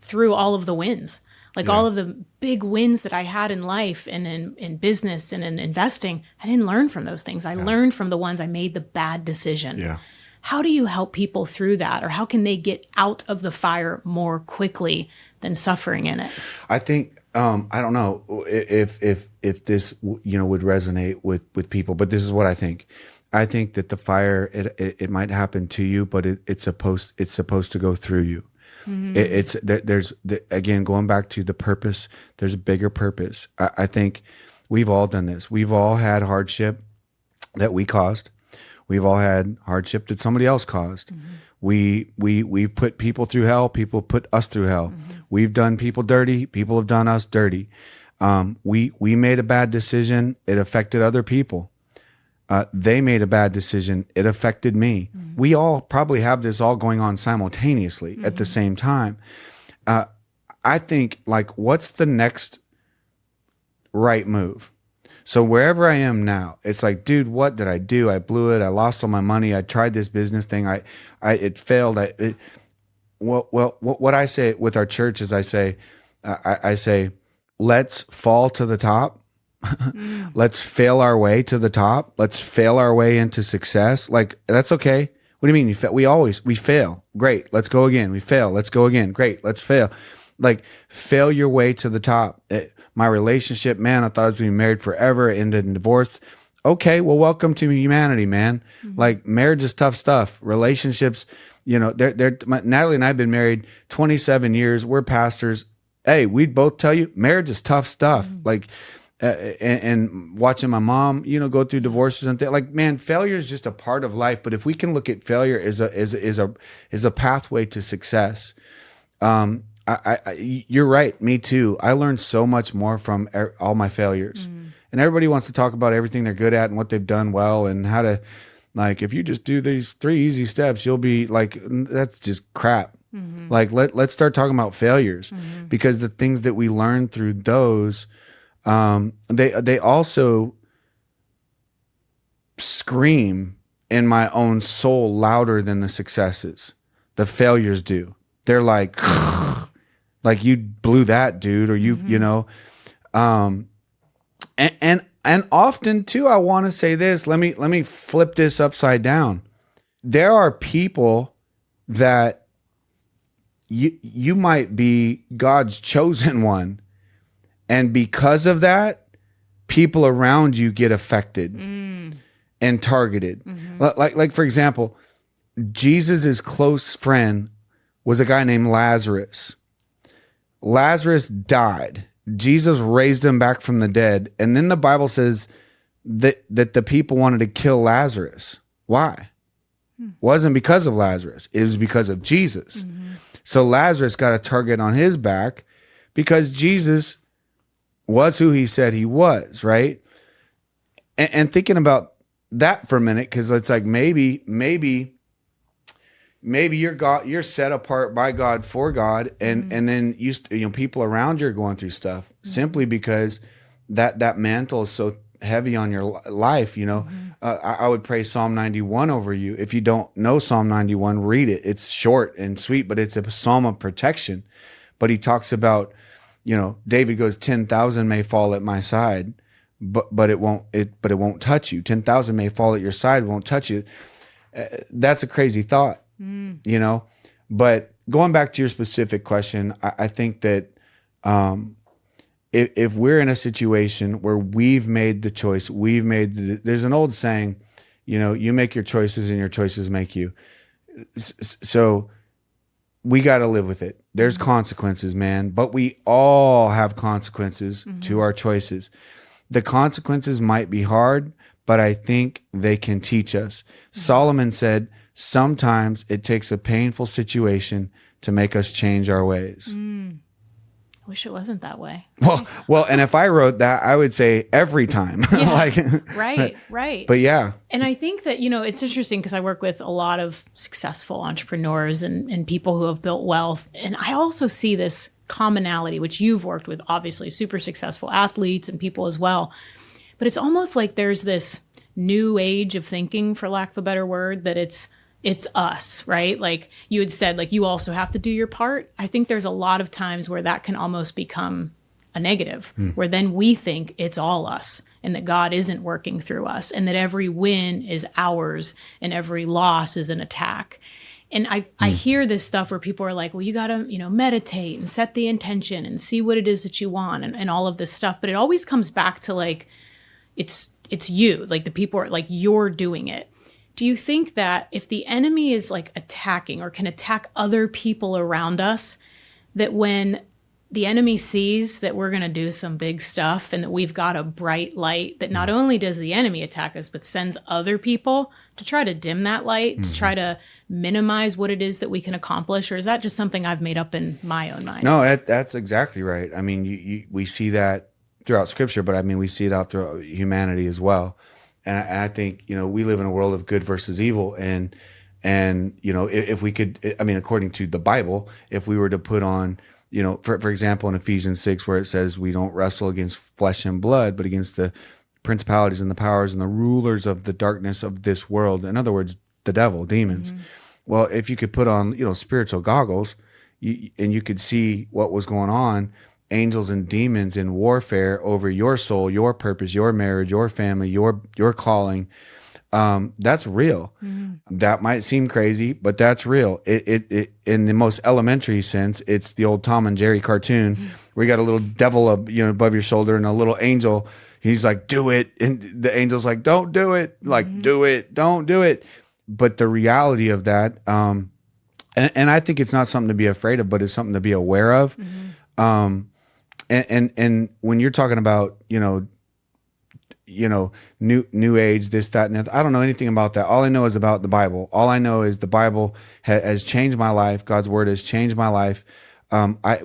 through all of the wins. Like all of the big wins that I had in life and in business and in investing, I didn't learn from those things. I learned from the ones I made the bad decision. Yeah. How do you help people through that? Or how can they get out of the fire more quickly than suffering in it? I think, I don't know if this, would resonate with people, but this is what I think. I think that the fire, it might happen to you, but it's supposed to go through you. There's again, going back to the purpose, there's a bigger purpose. I think we've all done this. We've all had hardship that we caused. We've all had hardship that somebody else caused. We've put people through hell. People put us through hell. We've done people dirty. People have done us dirty. We made a bad decision. It affected other people. They made a bad decision. It affected me. We all probably have this all going on simultaneously at the same time. I think, like, what's the next right move? So wherever I am now, it's like, dude, what did I do? I blew it. I lost all my money. I tried this business thing. It failed. What I say with our church is I say, let's fall to the top. Let's fail our way to the top. Let's fail our way into success. Like, that's okay. What do you mean? We fail. Great. Let's go again. We fail. Let's go again. Great. Let's fail. Like, fail your way to the top. My relationship, man, I thought I was going to be married forever. It ended in divorce. Okay. Well, welcome to humanity, man. Like, marriage is tough stuff. Relationships, Natalie and I have been married 27 years. We're pastors. Hey, we'd both tell you marriage is tough stuff. Like, and watching my mom, go through divorces and things, like, man, failure is just a part of life. But if we can look at failure as a pathway to success, you're right. Me too. I learned so much more from all my failures. and everybody wants to talk about everything they're good at and what they've done well and how to, like, if you just do these 3 easy steps, you'll be like, that's just crap. Like, let's start talking about failures, because the things that we learn through those, they also scream in my own soul louder than the successes. The failures do. They're like, like, you blew that, dude, or you know, and often too, I want to say this. Let me flip this upside down. There are people that you might be God's chosen one, and because of that, people around you get affected and targeted. Like for example, Jesus's close friend was a guy named Lazarus. Lazarus died. Jesus raised him back from the dead, and then the Bible says that the people wanted to kill Lazarus. Why? Wasn't because of Lazarus. It was because of Jesus. So Lazarus got a target on his back because Jesus was who he said he was, right? And thinking about that for a minute, because it's like maybe you're set apart by God for God, and then you know, people around you are going through stuff simply because that mantle is so heavy on your life. You know, I would pray Psalm 91 over you. If you don't know Psalm 91, read it. It's short and sweet, but it's a psalm of protection. But he talks about, you know, David goes, 10,000 may fall at my side, but it won't touch you. 10,000 may fall at your side, won't touch you. That's a crazy thought, you know. But going back to your specific question, I think that if we're in a situation where we've made the choice, there's an old saying, you know, you make your choices and your choices make you. So we got to live with it. There's consequences, man, but we all have consequences to our choices. The consequences might be hard, but I think they can teach us. Solomon said, sometimes it takes a painful situation to make us change our ways. I wish it wasn't that way. Well, and if I wrote that, I would say every time. Yeah. Like, right. But yeah. And I think that, you know, it's interesting because I work with a lot of successful entrepreneurs and people who have built wealth. And I also see this commonality, which you've worked with, obviously, super successful athletes and people as well. But it's almost like there's this new age of thinking, for lack of a better word, that it's us, right? Like you had said, like you also have to do your part. I think there's a lot of times where that can almost become a negative, where then we think it's all us and that God isn't working through us and that every win is ours and every loss is an attack. And I hear this stuff where people are like, well, you got to, you know, meditate and set the intention and see what it is that you want and all of this stuff. But it always comes back to like, it's you, like the people are like, you're doing it. Do you think that if the enemy is like attacking or can attack other people around us, that when the enemy sees that we're going to do some big stuff and that we've got a bright light, that not only does the enemy attack us, but sends other people to try to dim that light, to try to minimize what it is that we can accomplish? Or is that just something I've made up in my own mind? No, that's exactly right. I mean, we see that throughout Scripture, but I mean, we see it out throughout humanity as well. And I think, you know, we live in a world of good versus evil. And you know, if we could, I mean, according to the Bible, if we were to put on, you know, for example, in Ephesians 6, where it says we don't wrestle against flesh and blood, but against the principalities and the powers and the rulers of the darkness of this world. In other words, the devil, demons. Well, if you could put on, you know, spiritual goggles and you could see what was going on, angels and demons in warfare over your soul, your purpose, your marriage, your family, your calling. That's real. That might seem crazy, but that's real. It in the most elementary sense, it's the old Tom and Jerry cartoon where you got a little devil above your shoulder and a little angel. He's like, do it. And the angel's like, don't do it. Like, do it. Don't do it. But the reality of that, and I think it's not something to be afraid of, but it's something to be aware of. And when you're talking about, new age, this, that, and that, I don't know anything about that. All I know is about the Bible. All I know is the Bible has changed my life. God's word has changed my life.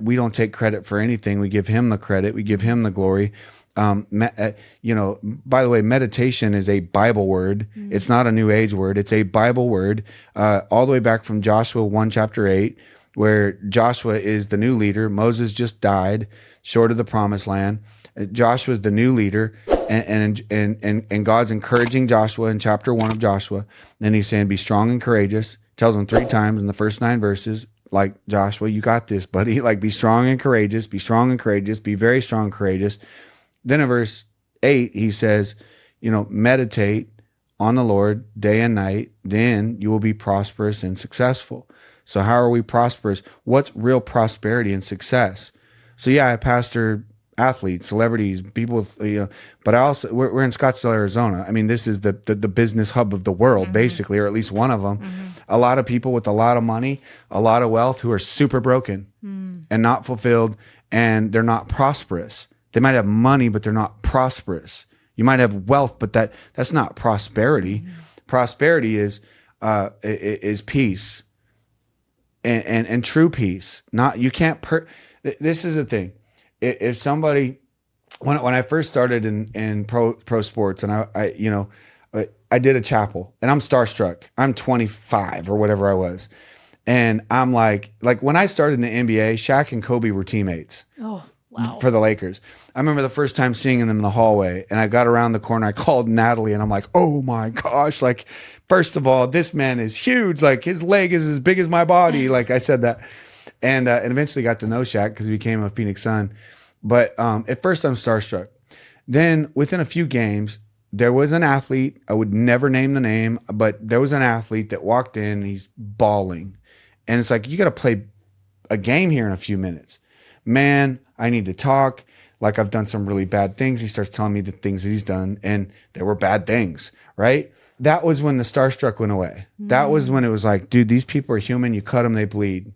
We don't take credit for anything. We give him the credit. We give him the glory. By the way, meditation is a Bible word. It's not a New Age word. It's a Bible word, all the way back from Joshua 1, chapter 8, where Joshua is the new leader. Moses just died short of the promised land. Joshua is the new leader, and God's encouraging Joshua in chapter 1 of Joshua. And he's saying, be strong and courageous. Tells him 3 times in the first 9 verses, like, Joshua, you got this, buddy. Like, be strong and courageous, be strong and courageous, be very strong and courageous. Then in verse 8, he says, meditate on the Lord day and night, then you will be prosperous and successful. So how are we prosperous? What's real prosperity and success? So yeah, I pastor athletes, celebrities, people with, but I also, we're in Scottsdale, Arizona. I mean, this is the business hub of the world, basically, or at least one of them. A lot of people with a lot of money, a lot of wealth, who are super broken and not fulfilled, and they're not prosperous. They might have money, but they're not prosperous. You might have wealth, but that's not prosperity. Prosperity is peace and true peace. Not, you can't. This is the thing. If somebody, when I first started in pro sports, and I did a chapel, and I'm starstruck. I'm 25 or whatever I was, and I'm like when I started in the NBA, Shaq and Kobe were teammates. Oh. Wow. For the Lakers. I remember the first time seeing them in the hallway, and I got around the corner. I called Natalie, and I'm like, oh my gosh. Like, first of all, this man is huge. Like, his leg is as big as my body. Like, I said that. And eventually got to know Shaq because he became a Phoenix Sun. But at first I'm starstruck. Then within a few games, there was an athlete. I would never name the name, but there was an athlete that walked in, and he's bawling. And it's like, you got to play a game here in a few minutes. Man, I need to talk. Like, I've done some really bad things. He starts telling me the things that he's done, and they were bad things, right? That was when the starstruck went away. That was when it was like, dude, these people are human. You cut them, they bleed.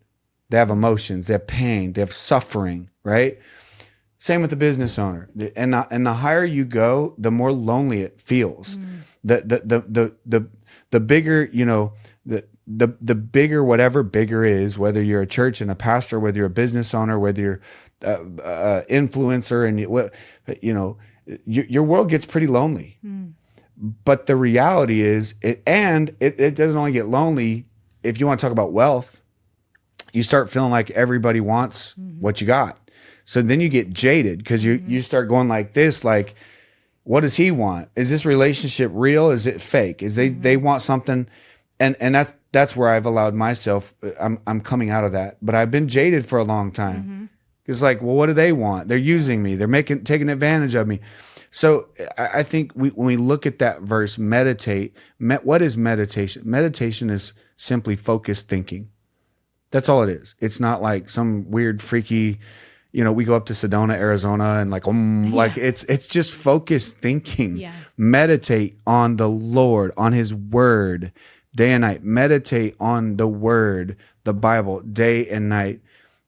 They have emotions, they have pain, they have suffering, right? Same with the business owner. And the higher you go, the more lonely it feels. The bigger, the bigger, whatever bigger is, whether you're a church and a pastor, whether you're a business owner, whether you're influencer, and your world gets pretty lonely. But the reality is, it doesn't only get lonely. If you want to talk about wealth, you start feeling like everybody wants what you got. So then you get jaded because you start going like this, like, what does he want? Is this relationship real? Is it fake? Is they want something? And that's where I've allowed myself, I'm coming out of that, but I've been jaded for a long time. It's like, well, what do they want? They're using me. They're taking advantage of me. So I think when we look at that verse, meditate, what is meditation? Meditation is simply focused thinking. That's all it is. It's not like some weird, freaky, we go up to Sedona, Arizona, and like it's just focused thinking. Yeah. Meditate on the Lord, on his word, day and night. Meditate on the word, the Bible, day and night.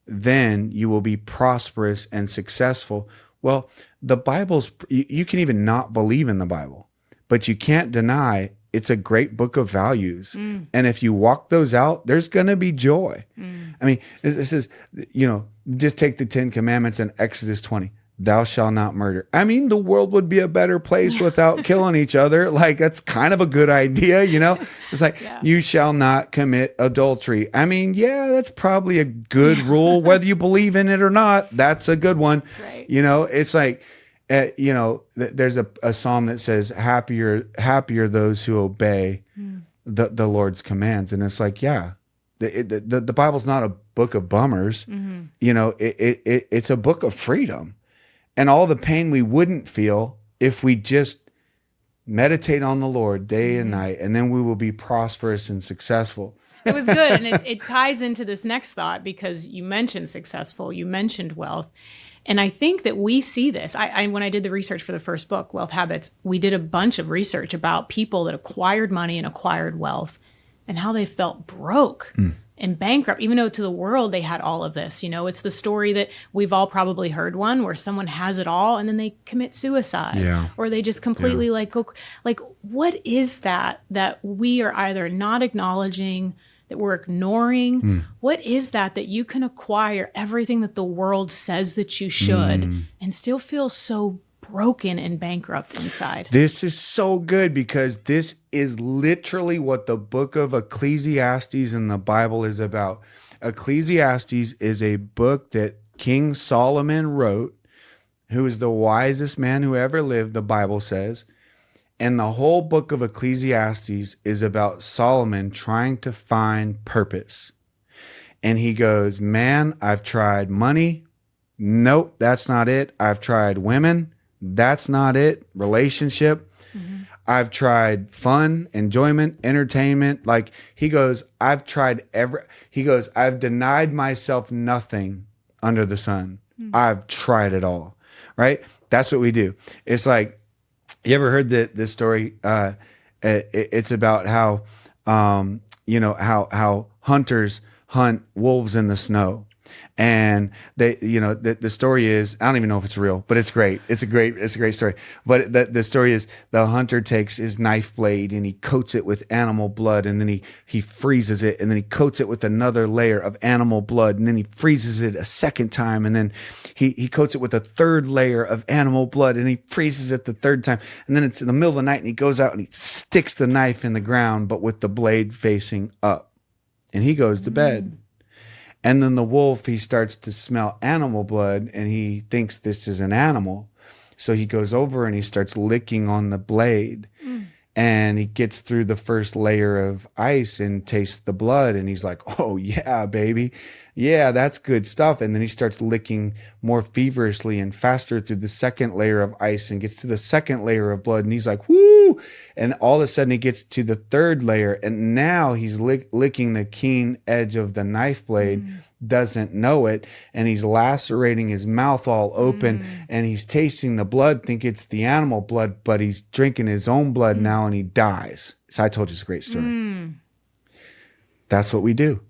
Then you will be prosperous and successful. Well, the Bible's, you can even not believe in the Bible, but you can't deny it's a great book of values. And if you walk those out, there's going to be joy. I mean, this is, just take the 10 Commandments and Exodus 20. Thou shalt not murder. I mean, the world would be a better place without killing each other. Like, that's kind of a good idea, It's like, you shall not commit adultery. I mean, yeah, that's probably a good rule, whether you believe in it or not. That's a good one. Right. It's like, there's a psalm that says, happier those who obey the Lord's commands. And it's like, yeah, the Bible's not a book of bummers. It's a book of freedom. And all the pain we wouldn't feel if we just meditate on the Lord day and night, and then we will be prosperous and successful. It was good. And it ties into this next thought, because you mentioned successful, you mentioned wealth. And I think that we see this. When I did the research for the first book, Wealth Habits, we did a bunch of research about people that acquired money and acquired wealth and how they felt broke and bankrupt, even though to the world they had all of this. It's the story that we've all probably heard, one where someone has it all and then they commit suicide, or they just completely what is that we are either not acknowledging, that we're ignoring? What is that you can acquire everything that the world says that you should and still feel so broken and bankrupt inside. This is so good because this is literally what the book of Ecclesiastes in the Bible is about. Ecclesiastes is a book that King Solomon wrote, who is the wisest man who ever lived, the Bible says. And the whole book of Ecclesiastes is about Solomon trying to find purpose. And he goes, man, I've tried money. Nope, that's not it. I've tried women. That's not it. Relationship. Mm-hmm. I've tried fun, enjoyment, entertainment. Like he goes, I've denied myself nothing under the sun. Mm-hmm. I've tried it all. Right? That's what we do. It's like, you ever heard this story? It's about how, how hunters hunt wolves in the snow. And they, the story is, I don't even know if it's real, but it's great. It's a great story. But the story is the hunter takes his knife blade and he coats it with animal blood, and then he freezes it, and then he coats it with another layer of animal blood, and then he freezes it a second time, and then he coats it with a third layer of animal blood, and he freezes it the third time. And then it's in the middle of the night and he goes out and he sticks the knife in the ground, but with the blade facing up. And he goes to bed. And then the wolf, he starts to smell animal blood and he thinks this is an animal. So he goes over and he starts licking on the blade. And he gets through the first layer of ice and tastes the blood. And he's like, oh, yeah, baby. Yeah, that's good stuff. And then he starts licking more feverishly and faster through the second layer of ice and gets to the second layer of blood. And he's like, whoo. And all of a sudden he gets to the third layer. And now he's licking the keen edge of the knife blade. Doesn't know it, and he's lacerating his mouth all open, and he's tasting the blood, think it's the animal blood, but he's drinking his own blood now, and he dies. So I told you it's a great story. That's what we do.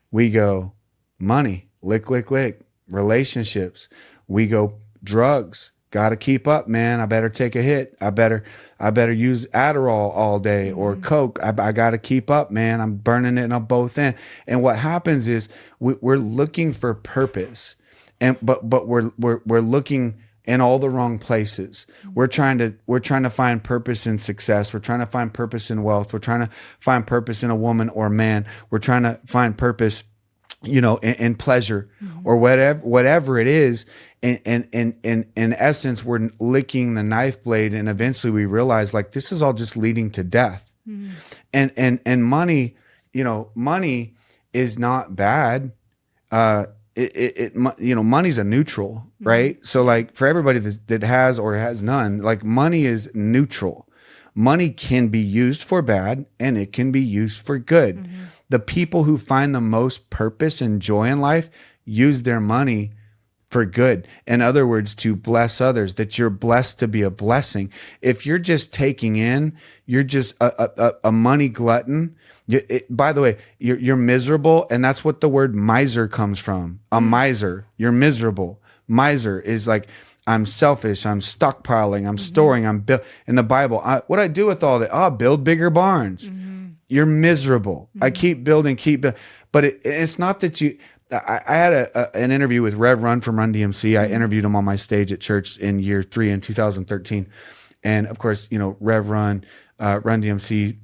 We go money, lick, lick, lick. Relationships. We go drugs. Got to keep up, man. I better take a hit. I better use Adderall all day or Coke. I got to keep up, man. I'm burning it on both ends. And what happens is we're looking for purpose, but we're looking in all the wrong places. We're trying to find purpose in success. We're trying to find purpose in wealth. We're trying to find purpose in a woman or man. We're trying to find purpose, in pleasure or whatever it is. And in essence, we're licking the knife blade, and eventually we realize like this is all just leading to death. And money, money is not bad. Money's a neutral, right? So like for everybody that has or has none, like money is neutral. Money can be used for bad and it can be used for good. The people who find the most purpose and joy in life use their money for good. In other words, to bless others, that you're blessed to be a blessing. If you're just taking in, you're just a money glutton. By the way, you're miserable. And that's what the word miser comes from. A miser, you're miserable. Miser is like, I'm selfish. I'm stockpiling. I'm storing. I'm in the Bible. What I do with all that? Build bigger barns. You're miserable. I keep building, but it's not that you. I had an interview with Rev Run from Run DMC. I interviewed him on my stage at church in year 3 in 2013, and of course, Rev Run, Run DMC.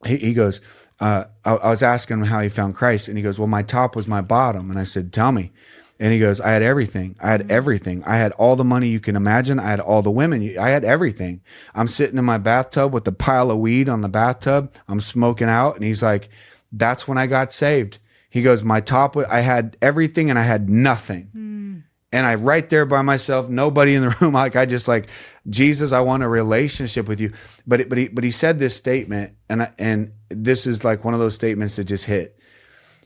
He goes. I was asking him how he found Christ, and he goes, "Well, my top was my bottom." And I said, "Tell me." And he goes, I had everything. I had everything. I had all the money you can imagine. I had all the women. I had everything. I'm sitting in my bathtub with a pile of weed on the bathtub. I'm smoking out. And he's like, that's when I got saved. He goes, I had everything and I had nothing. And I right there by myself, nobody in the room. I just like, Jesus, I want a relationship with you. But he said this statement, and this is like one of those statements that just hit.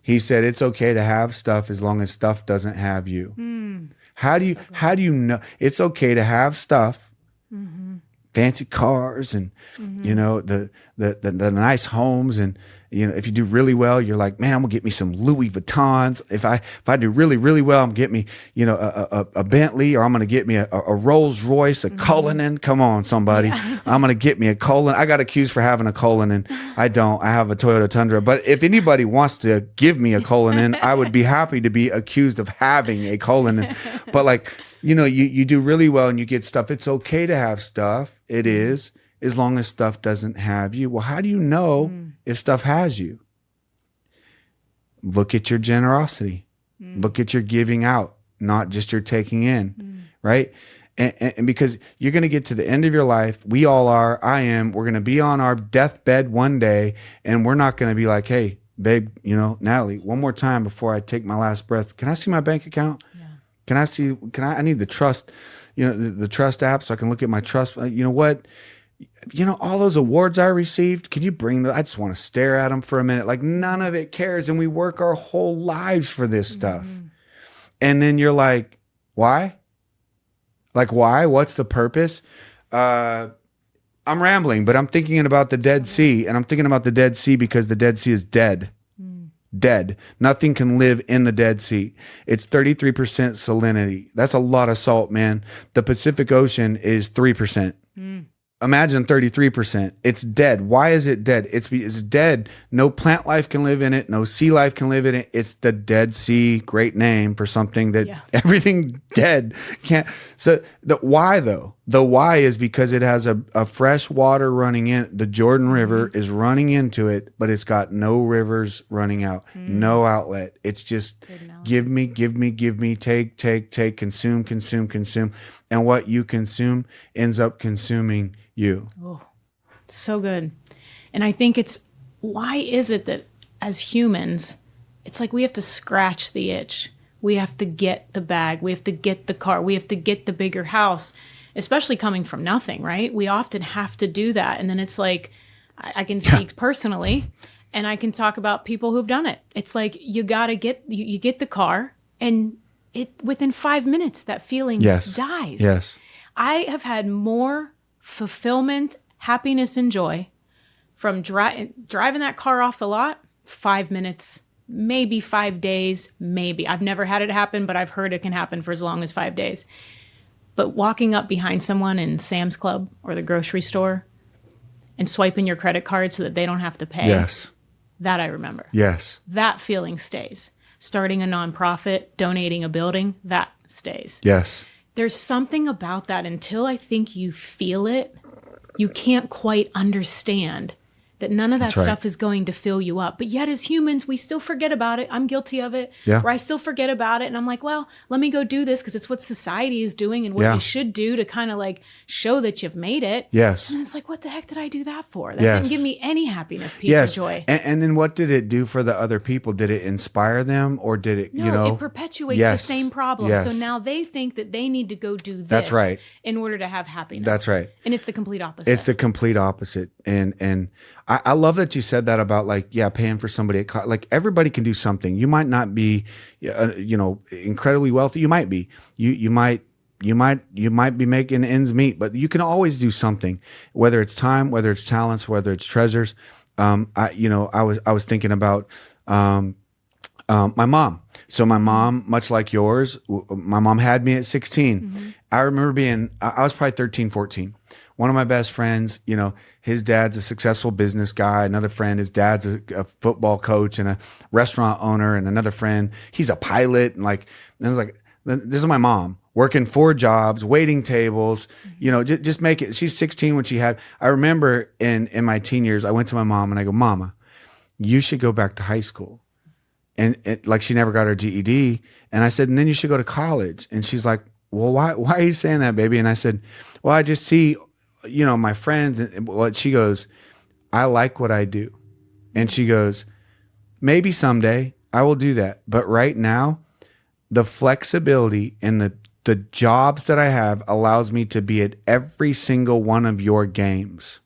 He said, it's okay to have stuff as long as stuff doesn't have you. How do you know it's okay to have stuff, fancy cars and, the nice homes and, if you do really well, you're like, man, I'm gonna get me some Louis Vuittons. If I do really, really well, I'm gonna get me, a Bentley, or I'm gonna get me a Rolls Royce, a Cullinan. Come on, somebody. Yeah. I'm gonna get me a Cullinan. I got accused for having a Cullinan. I don't. I have a Toyota Tundra. But if anybody wants to give me a Cullinan, I would be happy to be accused of having a Cullinan. But like, you do really well and you get stuff. It's okay to have stuff. It is, as long as stuff doesn't have you. Well, how do you know if stuff has you? Look at your generosity. Look at your giving out, not just your taking in, right? And because you're going to get to the end of your life, we all are, I am, we're going to be on our deathbed one day, and we're not going to be like, hey, babe, Natalie, one more time before I take my last breath, can I see my bank account? Yeah. I need the trust, the trust app so I can look at my trust. You know what? All those awards I received, could you bring them? I just want to stare at them for a minute. Like, none of it cares. And we work our whole lives for this stuff. And then you're like, why? Like, why? What's the purpose? I'm rambling, but I'm thinking about the Dead Sea. And I'm thinking about the Dead Sea because the Dead Sea is dead. Dead. Nothing can live in the Dead Sea. It's 33% salinity. That's a lot of salt, man. The Pacific Ocean is 3%. Imagine 33%. It's dead. Why is it dead? It's dead. No plant life can live in it. No sea life can live in it. It's the Dead Sea. Great name for something that everything dead can't. So the why though? The why is because it has a fresh water running in. The Jordan River is running into it, but it's got no rivers running out. No outlet. It's just give me, take, consume. And what you consume ends up consuming you. Oh, so good. And I think why is it that as humans, it's like we have to scratch the itch. We have to get the bag. We have to get the car. We have to get the bigger house, especially coming from nothing, right? We often have to do that. And then it's like, I can speak personally, and I can talk about people who've done it. It's like, you got to you get the car, and within 5 minutes, that feeling dies. Yes. I have had more fulfillment, happiness, and joy from driving that car off the lot, 5 minutes, maybe 5 days, maybe. I've never had it happen, but I've heard it can happen for as long as 5 days. But walking up behind someone in Sam's Club or the grocery store and swiping your credit card so that they don't have to pay. Yes. That I remember. Yes. That feeling stays. Starting a nonprofit, donating a building, that stays. Yes. There's something about that, until I think you feel it, you can't quite understand that none of that stuff is going to fill you up. But yet as humans, we still forget about it. I'm guilty of it. Yeah. Where I still forget about it. And I'm like, well, let me go do this because it's what society is doing and what you should do to kind of like show that you've made it. Yes. And it's like, what the heck did I do that for? That didn't give me any happiness, peace, or joy. And then what did it do for the other people? Did it inspire them, or did it, it perpetuates the same problem. So now they think that they need to go do this in order to have happiness. That's right. And it's the complete opposite. It's the complete opposite. And I love that you said that about paying for somebody. Like, everybody can do something. You might not be, incredibly wealthy. You might be. You might be making ends meet, but you can always do something. Whether it's time, whether it's talents, whether it's treasures. I was thinking about my mom. So my mom, much like yours, my mom had me at 16. Mm-hmm. I remember I was probably 13, 14. One of my best friends, his dad's a successful business guy. Another friend, his dad's a football coach and a restaurant owner. And another friend, he's a pilot. And I was like, this is my mom working 4 jobs, waiting tables, just make it. She's 16 when she had. I remember in my teen years, I went to my mom and I go, Mama, you should go back to high school. And she never got her GED. And I said, and then you should go to college. And she's like, well, why are you saying that, baby? And I said, well, I just see, my friends. And what she goes, I like what I do. And she goes, maybe someday I will do that. But right now, the flexibility and the jobs that I have allows me to be at every single one of your games.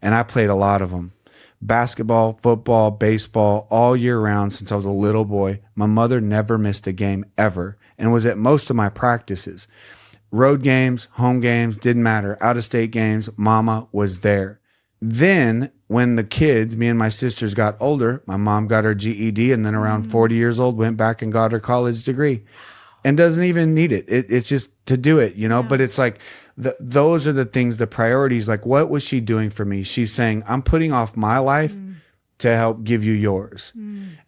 And I played a lot of them. Basketball, football, baseball, all year round since I was a little boy. My mother never missed a game ever and was at most of my practices. Road games, home games, didn't matter. Out-of-state games, Mama was there. then when the kids, me and my sisters got older, my mom got her GED, and then around 40 years old, went back and got her college degree and doesn't even need it. It's just to do it, you know, but it's like, those are the things, the priorities. Like, what was she doing for me? She's saying, I'm putting off my life to help give you yours.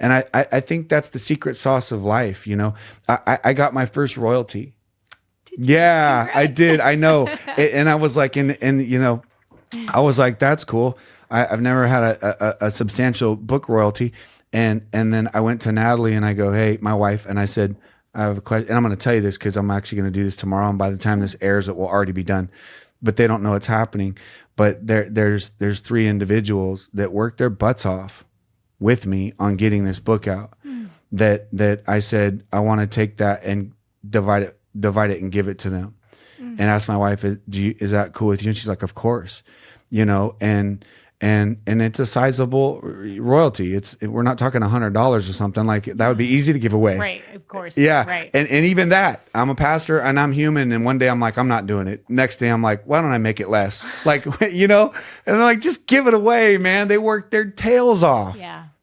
And I think that's the secret sauce of life. You know, I got my first royalty. Yeah, I did. I know. And I was like, and you know, I was like, that's cool. I've never had a substantial book royalty. And then I went to Natalie and I go, hey, my wife, and I said, I have a question, and I'm going to tell you this because I'm actually going to do this tomorrow. And by the time this airs, it will already be done, but they don't know it's happening. But there's 3 individuals that worked their butts off with me on getting this book out. That I said, I want to take that and divide it and give it to them. And ask my wife, is that cool with you? And she's like, of course, you know, and it's a sizable royalty. We're not talking $100 or something like that. Would be easy to give away. Right. Of course. Yeah. Right. And even that, I'm a pastor and I'm human. And one day I'm like, I'm not doing it. Next day I'm like, why don't I make it less? Like, you know, and they're like, just give it away, man. They worked their tails off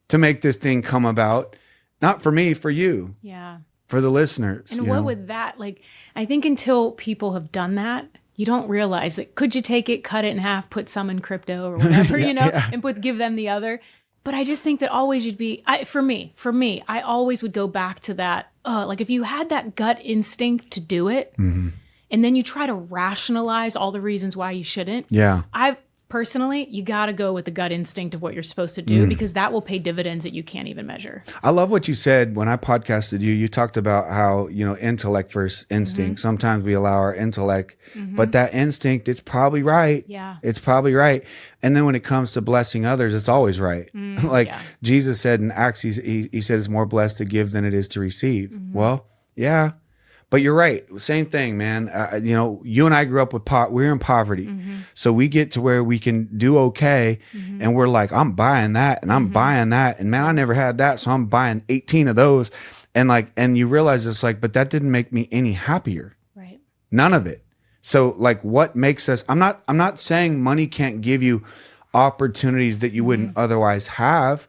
to make this thing come about. Not for me, for you. Yeah. For the listeners. And what would that, like, I think until people have done that, you don't realize that. Could you take it, cut it in half, put some in crypto or whatever, you know, and give them the other. But I just think that always you'd be, for me, I always would go back to that. Like if you had that gut instinct to do it, and then you try to rationalize all the reasons why you shouldn't. Yeah. Personally, you got to go with the gut instinct of what you're supposed to do because that will pay dividends that you can't even measure. I love what you said when I podcasted you. You talked about how, you know, intellect versus instinct. Sometimes we allow our intellect, but that instinct, it's probably right. Yeah. It's probably right. And then when it comes to blessing others, it's always right. Jesus said in Acts, he said it's more blessed to give than it is to receive. Well, yeah. But you're right. Same thing, man. You know, you and I grew up with we're in poverty. So we get to where we can do okay. And we're like, I'm buying that and I'm buying that. And man, I never had that. So I'm buying 18 of those. And like, and you realize it's like, but that didn't make me any happier. Right. None of it. So like what makes us, I'm not saying money can't give you opportunities that you wouldn't otherwise have.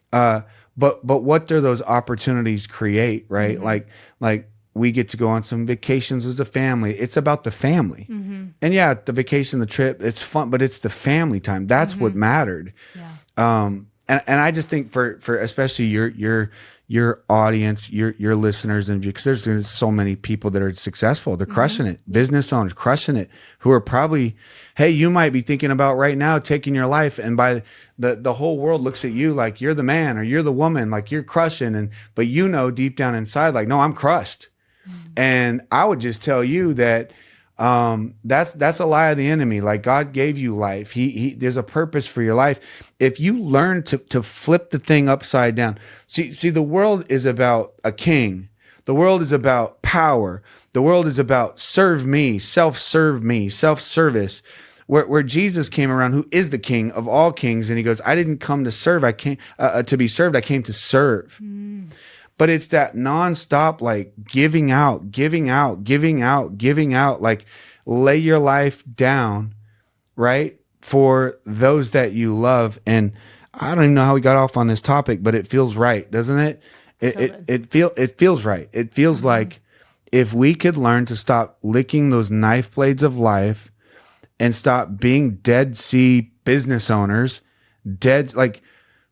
But what do those opportunities create? Right. Like, we get to go on some vacations as a family. It's about the family. And yeah, the vacation, the trip, it's fun, but it's the family time. That's what mattered. Yeah. And I just think for especially your audience, your listeners, and because there's so many people that are successful, they're crushing it, business owners crushing it, who are probably, hey, you might be thinking about right now taking your life, and by the whole world looks at you like you're the man or you're the woman, like you're crushing, but you know deep down inside, like, no, I'm crushed. And I would just tell you that that's a lie of the enemy. Like God gave you life. There's a purpose for your life. If you learn to flip the thing upside down. See, the world is about a king. The world is about power. The world is about serve me, self-service. Where Jesus came around, who is the king of all kings, and he goes, I didn't come to serve. I came to be served. I came to serve. But it's that nonstop, like giving out, like lay your life down, right? For those that you love. And I don't even know how we got off on this topic, but it feels right, doesn't it? It feels right. It feels like if we could learn to stop licking those knife blades of life and stop being Dead Sea business owners,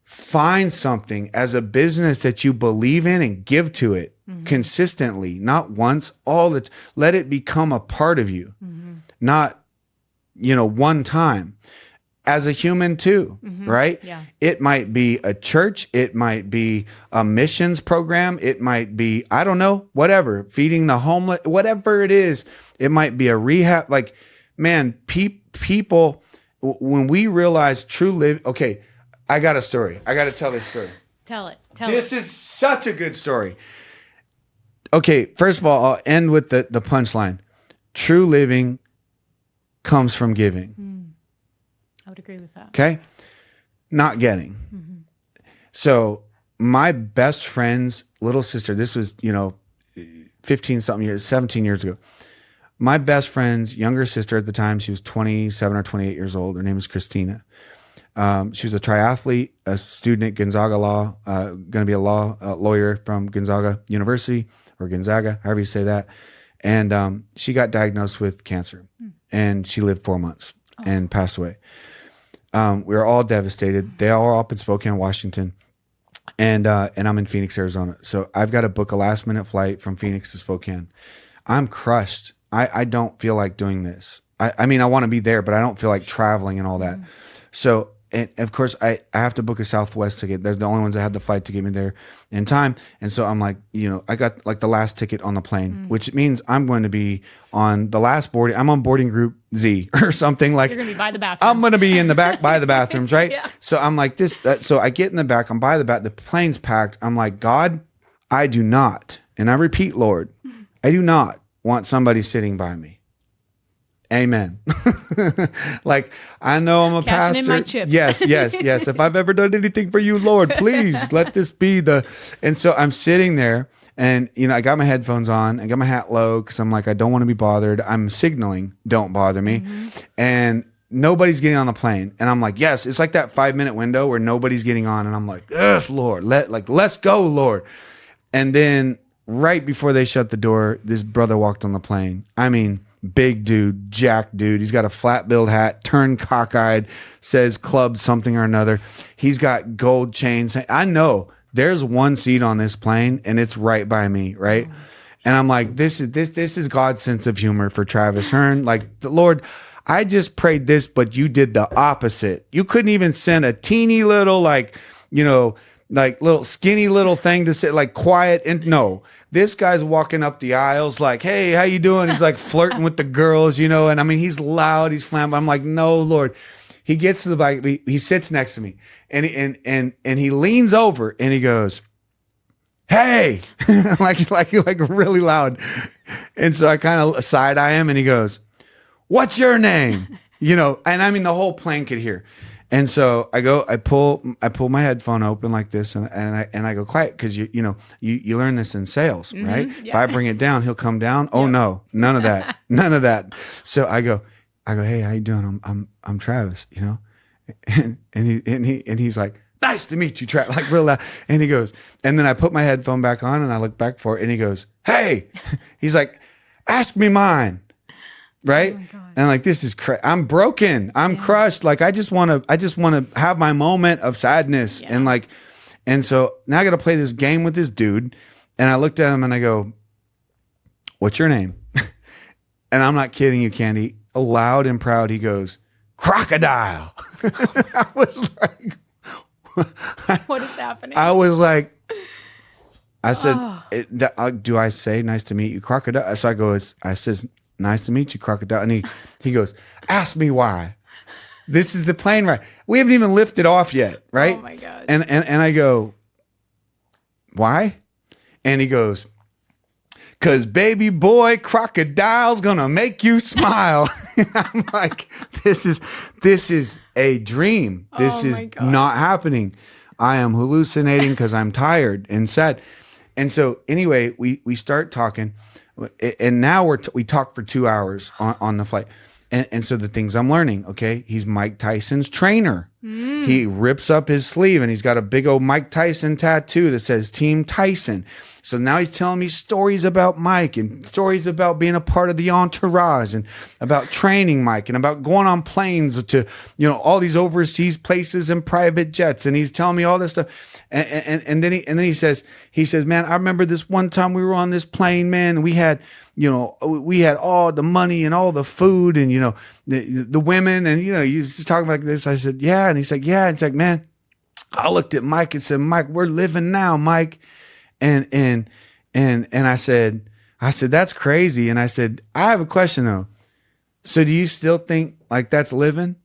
find something as a business that you believe in and give to it consistently, not once, let it become a part of you, not, one time. As a human too, right? Yeah. It might be a church. It might be a missions program. It might be, I don't know, whatever, feeding the homeless, whatever it is. It might be a rehab. Like, man, people, when we realize true okay, I got a story. I got to tell this story. Tell it. This is such a good story. Okay, first of all, I'll end with the punchline. True living comes from giving. I would agree with that. Okay? Not getting. So my best friend's little sister, this was, 15-something years, 17 years ago. My best friend's younger sister at the time, she was 27 or 28 years old. Her name was Christina. She was a triathlete, a student at Gonzaga Law, going to be a lawyer from Gonzaga University or Gonzaga, however you say that. And she got diagnosed with cancer, and she lived 4 months and passed away. We were all devastated. They all are up in Spokane, Washington, and I'm in Phoenix, Arizona. So I've got to book a last minute flight from Phoenix to Spokane. I'm crushed. I don't feel like doing this. I mean, I want to be there, but I don't feel like traveling and all that. So, and of course, I have to book a Southwest ticket. They're the only ones that had the flight to get me there in time. And so I'm like, I got like the last ticket on the plane, which means I'm going to be on the last boarding. I'm on boarding group Z or something like. You're going to be by the bathrooms. I'm going to be in the back by the bathrooms, right? Yeah. So I'm like so I get in the back. I'm by the back. The plane's packed. I'm like, God, I do not, and I repeat, Lord, I do not want somebody sitting by me. Amen. Like, I know I'm a Cashing in pastor. my chips. Yes. If I've ever done anything for you, Lord, please let this be and so I'm sitting there and, I got my headphones on. I got my hat low because I'm like, I don't want to be bothered. I'm signaling, don't bother me. And nobody's getting on the plane. And I'm like, yes, it's like that 5-minute window where nobody's getting on. And I'm like, yes, Lord, let's go, Lord. And then right before they shut the door, this brother walked on the plane. I mean, big dude, jack dude. He's got a flat billed hat, turned cockeyed, says club something or another. He's got gold chains. I know there's one seat on this plane and it's right by me, right? And I'm like, this is God's sense of humor for Travis Hearn. Like, the Lord, I just prayed this, but you did the opposite. You couldn't even send a teeny little like little skinny little thing to say, like, quiet. And no, this guy's walking up the aisles like, hey, how you doing? He's like flirting with the girls, and I mean, he's loud, he's flamboyant. I'm like, no, Lord. He gets to the back, he sits next to me and he leans over and he goes, hey, like really loud. And so I kind of side eye him and he goes, what's your name? And I mean, the whole plane could hear. And so I pull my headphone open like this and I go quiet because you learn this in sales, right? Yeah. If I bring it down, he'll come down. Oh no, none of that, none of that. So I go, hey, how you doing? I'm Travis, and he's like, nice to meet you, Travis, like real loud. And he goes, and then I put my headphone back on and I look back for it and he goes, hey, he's like, ask me mine. Right. Oh, and like, this is I'm broken. I'm crushed. Like, I just want to have my moment of sadness. Yeah. And so now I got to play this game with this dude. And I looked at him and I go, what's your name? And I'm not kidding you, Candy. Loud and proud, he goes, Crocodile. I was like, what is happening? I was like, I said, do I say nice to meet you, Crocodile? So I says, nice to meet you, Crocodile. And he goes, ask me why. This is the plane ride. We haven't even lifted off yet, right? Oh my gosh. And I go, why? And he goes, because baby boy, Crocodile's gonna make you smile. And I'm like, this is a dream. This is not happening. I am hallucinating because I'm tired and sad. And so anyway, we start talking. And now we talk for 2 hours on the flight. And so the things I'm learning, okay, he's Mike Tyson's trainer. He rips up his sleeve and he's got a big old Mike Tyson tattoo that says Team Tyson. So now he's telling me stories about Mike and stories about being a part of the entourage and about training Mike and about going on planes to, all these overseas places and private jets. And he's telling me all this stuff. And then he says, man, I remember this one time we were on this plane, man, and we had all the money and all the food and, the women and, he's just talking like this. I said, yeah. And he's like, yeah. It's like, man, I looked at Mike and said, Mike, we're living now, Mike. And I said, that's crazy. And I said, I have a question though. So do you still think like that's living?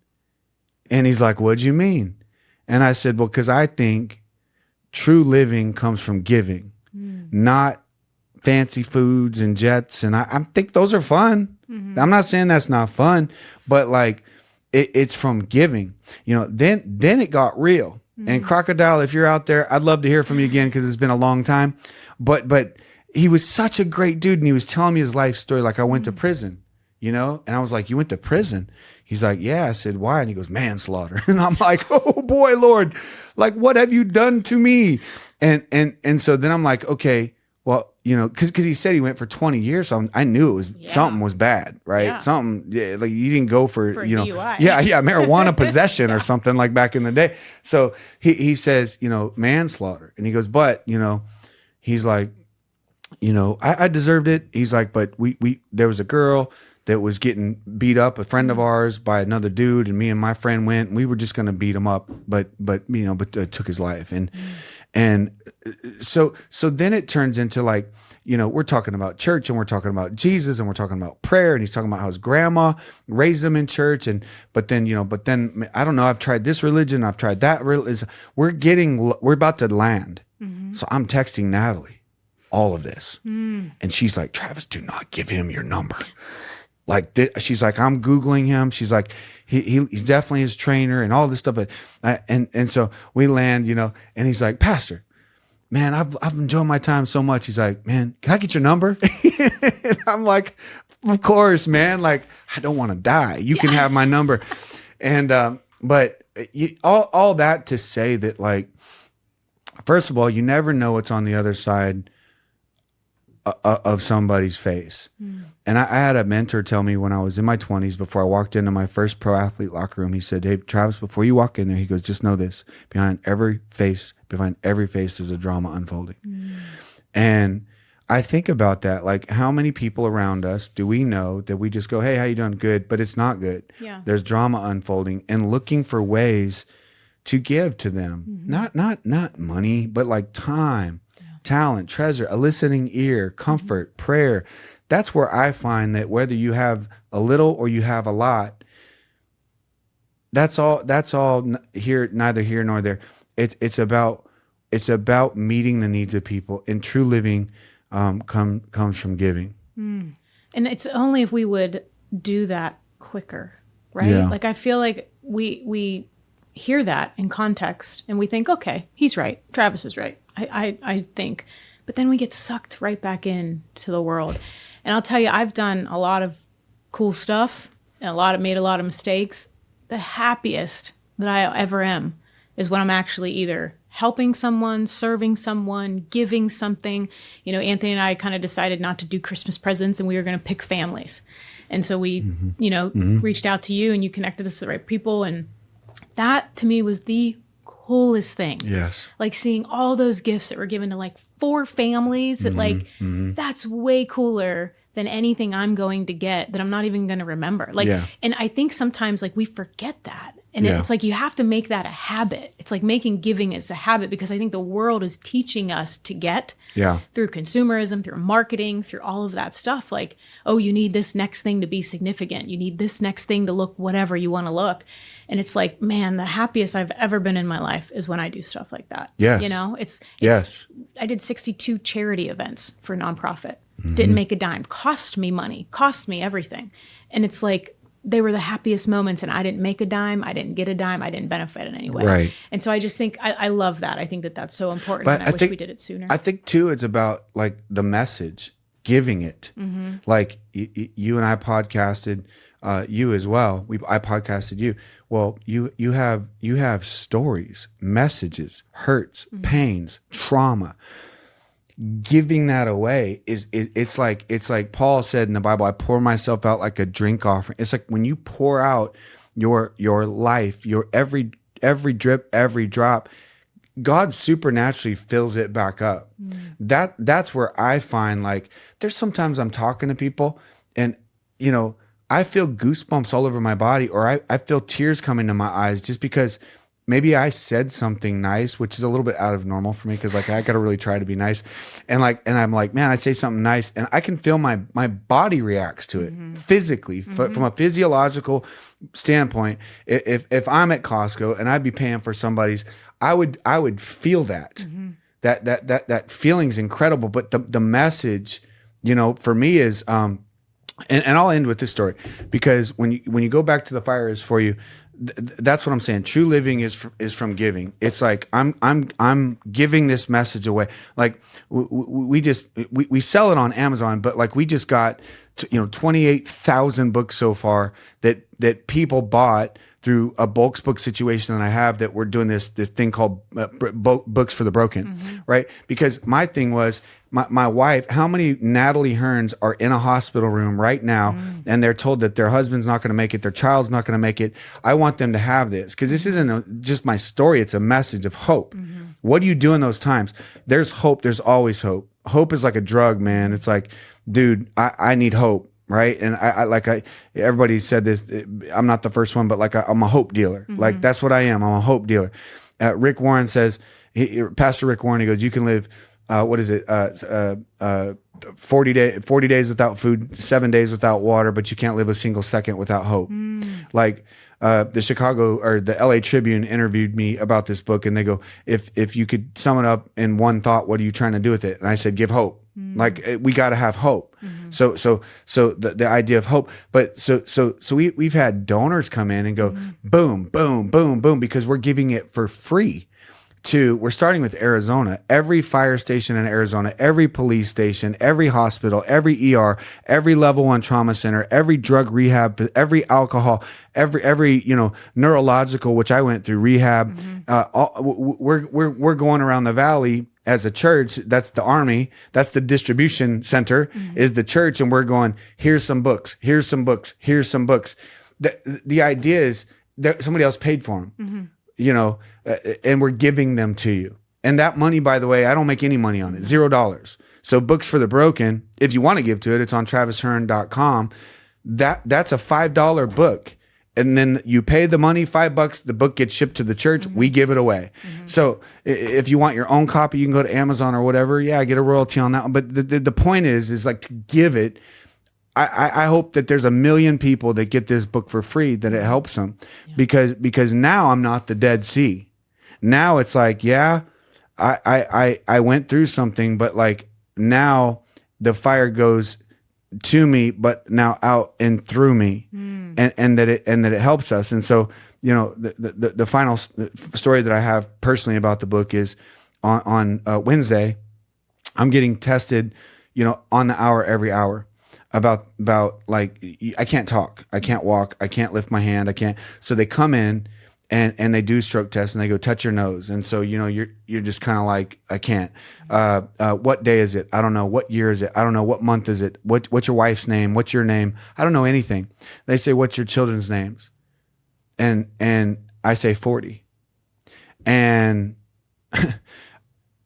And he's like, what'd you mean? And I said, well, because I think true living comes from giving, not fancy foods and jets. And I think those are fun. Mm-hmm. I'm not saying that's not fun, but like it's from giving, then it got real. Mm-hmm. And Crocodile, if you're out there, I'd love to hear from you again because it's been a long time. But he was such a great dude. And he was telling me his life story. Like I went to prison you know? And I was like, you went to prison? He's like, yeah. I said, why? And he goes, manslaughter. And I'm like, oh boy, Lord, like, what have you done to me? And so then I'm like, okay, well, you know, cause he said he went for 20 years. So I knew it was something was bad, right? Yeah. Something, like you didn't go for you know, DUI. yeah, marijuana possession or something like back in the day. So he says, you know, manslaughter. And he goes, but, you know, he's like, you know, I deserved it. He's like, but there was a girl that was getting beat up, a friend of ours, by another dude, and me and my friend went, and we were just going to beat him up, but you know, took his life. And so then it turns into like, you know, we're talking about church, and we're talking about Jesus, and we're talking about prayer, and he's talking about how his grandma raised him in church, but then I don't know, I've tried this religion, I've tried that religion. We're about to land. So I'm texting Natalie all of this, and she's like, Travis, do not give him your number. Like she's like, I'm Googling him. She's like, he's definitely his trainer and all this stuff. But and so we land, you know, and he's like, Pastor, man, I've enjoyed my time so much. He's like, man, can I get your number? And I'm like, of course, man. Like, I don't want to die. You can have my number. And but all that to say that, like, first of all, you never know what's on the other side of somebody's face. And I had a mentor tell me when I was in my 20s, before I walked into my first pro athlete locker room, he said, hey, Travis, before you walk in there, he goes, just know this, behind every face, there's a drama unfolding. And I think about that, like, how many people around us do we know that we just go, hey, how you doing? Good, but it's not good. Yeah. There's drama unfolding, and looking for ways to give to them, not money, but like time, talent, treasure, a listening ear, comfort, prayer. That's where I find that whether you have a little or you have a lot, that's all here, neither here nor there. It's about meeting the needs of people, and true living comes from giving. And it's only if we would do that quicker, right? Yeah. Like, I feel like we hear that in context and we think, okay, he's right. Travis is right. I think, but then we get sucked right back into the world. And I'll tell you, I've done a lot of cool stuff and made a lot of mistakes. The happiest that I ever am is when I'm actually either helping someone, serving someone, giving something. You know, Anthony and I kind of decided not to do Christmas presents, and we were going to pick families. And so we, you know, reached out to you, and you connected us to the right people. And that to me was the coolest thing. Yes. Like, seeing all those gifts that were given to like 4 families that that's way cooler than anything I'm going to get that I'm not even going to remember. Like, and I think sometimes, like, we forget that. And it's like, you have to make that a habit. It's like making giving as a habit, because I think the world is teaching us to get through consumerism, through marketing, through all of that stuff. Like, oh, you need this next thing to be significant. You need this next thing to look whatever you want to look. And it's like, man, the happiest I've ever been in my life is when I do stuff like that. Yes. You know, it's I did 62 charity events for nonprofit. Didn't make a dime. Cost me money. Cost me everything. And it's like, they were the happiest moments, and I didn't make a dime. I didn't get a dime. I didn't benefit in any way. Right. And so I just think, I love that. I think that that's so important. But and I wish we did it sooner. I think too, it's about like the message, giving it. Like you and I podcasted, you as well. I podcasted you. Well, you have stories, messages, hurts, pains, trauma. Giving that away it's like Paul said in the Bible, I pour myself out like a drink offering. It's like when you pour out your life, your every drip, every drop, God supernaturally fills it back up. That's where I find, like, there's sometimes I'm talking to people and, you know, I feel goosebumps all over my body, or I feel tears coming to my eyes, just because maybe I said something nice, which is a little bit out of normal for me, because like I got to really try to be nice. And I'm like, man, I say something nice and I can feel my body reacts to it physically, from a physiological standpoint. If I'm at Costco and I'd be paying for somebody's, I would feel that. That feeling's incredible. But the message, you know, for me is, and I'll end with this story, because when you go back to The Fire Is For You, that's what I'm saying. True living is from giving. It's like I'm giving this message away. Like we sell it on Amazon, but like we just got 28,000 books so far that people bought through a bulk book situation that I have, that we're doing this thing called books for the broken, right? Because my thing was my wife, how many Natalie Hearns are in a hospital room right now and they're told that their husband's not going to make it, their child's not going to make it. I want them to have this, because this isn't just my story. It's a message of hope. What do you do in those times? There's hope. There's always hope. Hope is like a drug, man. It's like, dude, I need hope. Right. And everybody said this, I'm not the first one, but like I'm a hope dealer. Like that's what I am. I'm a hope dealer. Rick Warren says, Pastor Rick Warren, he goes, you can live, 40 days without food, 7 days without water, but you can't live a single second without hope. Like the Chicago or the LA Tribune interviewed me about this book, and they go, if you could sum it up in one thought, what are you trying to do with it? And I said, give hope. Like we got to have hope. So the idea of hope, but so we've had donors come in and go, boom, boom, boom, boom, because we're giving it for free. We're starting with Arizona. Every fire station in Arizona, every police station, every hospital, every ER, every level 1 trauma center, every drug rehab, every alcohol, every neurological, which I went through rehab. We're going around the valley as a church. That's the army. That's the distribution center is the church. And we're going, here's some books, here's some books, here's some books. The idea is that somebody else paid for them. And we're giving them to you. And that money, by the way, I don't make any money on it, $0. So Books for the Broken, if you want to give to it, it's on travishearn.com. That's a $5 book. And then you pay the money, $5, the book gets shipped to the church, we give it away. So if you want your own copy, you can go to Amazon or whatever. Yeah, get a royalty on that one. But the point is like to give it. I hope that there's 1 million people that get this book for free, that it helps them, because now I'm not the Dead Sea. Now it's like, I went through something, but like now the fire goes to me, but now out and through me, and that it helps us. And so, the final story that I have personally about the book is on Wednesday, I'm getting tested, on the hour, every hour. About like, I can't talk, I can't walk, I can't lift my hand, I can't. So they come in and they do stroke tests, and they go, touch your nose. And so, you're just kind of like, I can't. What day is it? I don't know. What year is it? I don't know. What month is it? What's your wife's name? What's your name? I don't know anything. They say, what's your children's names? And I say 40. And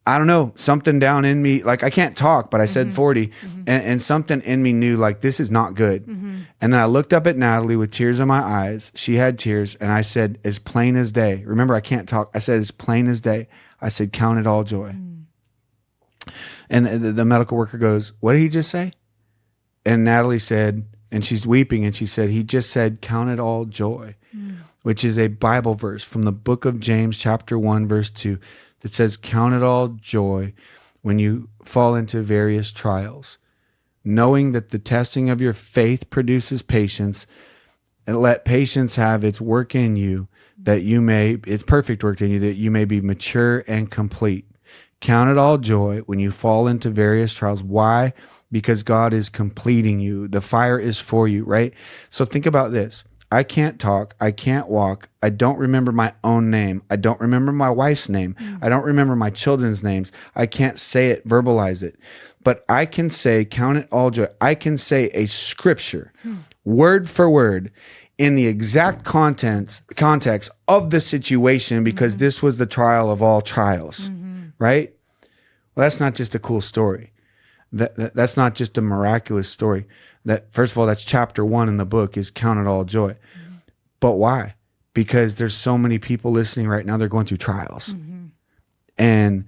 I don't know, something down in me, like I can't talk, but I said 40, and something in me knew like, this is not good. And then I looked up at Natalie with tears in my eyes. She had tears, and I said, as plain as day. Remember, I can't talk. I said, as plain as day. I said, count it all joy. And the medical worker goes, what did he just say? And Natalie said, and she's weeping, and she said, he just said, count it all joy, which is a Bible verse from the book of James, chapter 1, verse 2. It says, count it all joy when you fall into various trials, knowing that the testing of your faith produces patience, and let patience have its work in you, its perfect work in you, that you may be mature and complete. Count it all joy when you fall into various trials. Why? Because God is completing you. The fire is for you, right? So think about this. I can't talk. I can't walk. I don't remember my own name. I don't remember my wife's name. I don't remember my children's names. I can't say it, verbalize it. But I can say, count it all joy. I can say a scripture, word for word, in the exact context of the situation, because this was the trial of all trials, right? Well, that's not just a cool story. That's not just a miraculous story. That, first of all, that's chapter 1 in the book, is count it all joy. But why? Because there's so many people listening right now. They're going through trials, and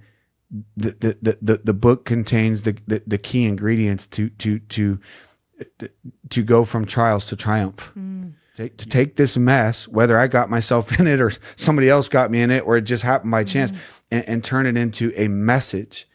the book contains the key ingredients to go from trials to triumph. To take this mess, whether I got myself in it or somebody else got me in it, or it just happened by chance, and turn it into a message.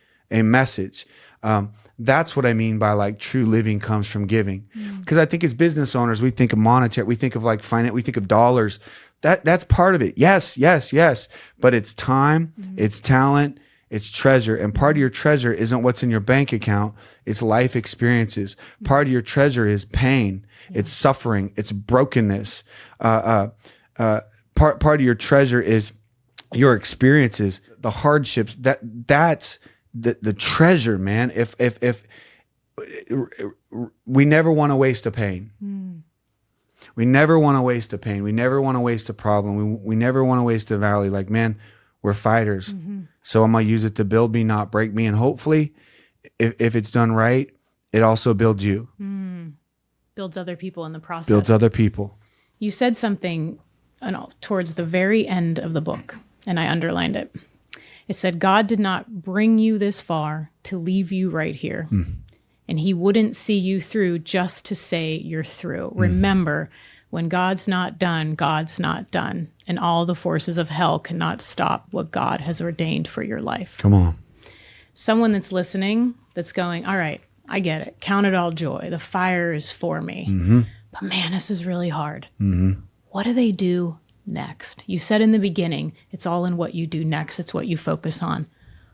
That's what I mean by like true living comes from giving. Because I think as business owners, we think of monetary, we think of like finance, we think of dollars. That's part of it. Yes, yes, yes. But it's time, it's talent, it's treasure. And part of your treasure isn't what's in your bank account. It's life experiences. Part of your treasure is pain. It's suffering. It's brokenness. Part of your treasure is your experiences, the hardships. That's the treasure, man. If we never want to waste a pain. We never want to waste a pain. We never want to waste a problem. We never want to waste a valley. Like, man, we're fighters. So I'm going to use it to build me, not break me. And hopefully, if it's done right, it also builds you. Builds other people in the process. Builds other people. You said something towards the very end of the book, and I underlined it. It said, God did not bring you this far to leave you right here. And he wouldn't see you through just to say you're through. Remember, when God's not done, God's not done. And all the forces of hell cannot stop what God has ordained for your life. Come on. Someone that's listening, that's going, all right, I get it. Count it all joy. The fire is for me. But man, this is really hard. What do they do next? You said in the beginning, it's all in what you do next. It's what you focus on.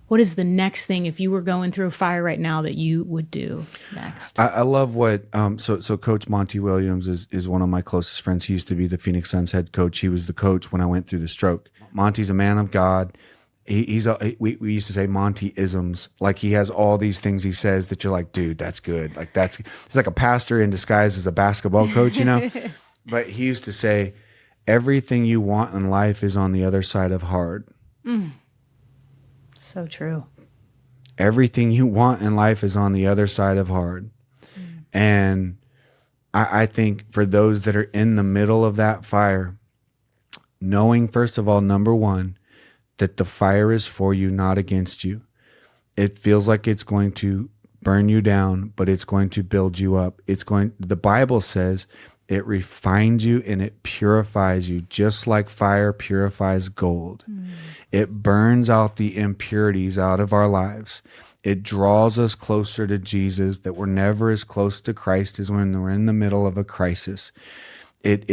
What is the next thing, if you were going through a fire right now, that you would do next? I love what, so Coach Monty Williams is one of my closest friends. He used to be the Phoenix Suns head coach. He was the coach when I went through the stroke. Monty's a man of God. We used to say Monty-isms. Like, he has all these things he says that you're like, dude, that's good. Like, he's like a pastor in disguise as a basketball coach, you know? But he used to say, everything you want in life is on the other side of hard. So true. Everything you want in life is on the other side of hard. And I think for those that are in the middle of that fire, knowing, first of all, number one, that the fire is for you, not against you. It feels like it's going to burn you down, but it's going to build you up. The Bible says it refines you and it purifies you, just like fire purifies gold. It burns out the impurities out of our lives. It draws us closer to Jesus, that we're never as close to Christ as when we're in the middle of a crisis. It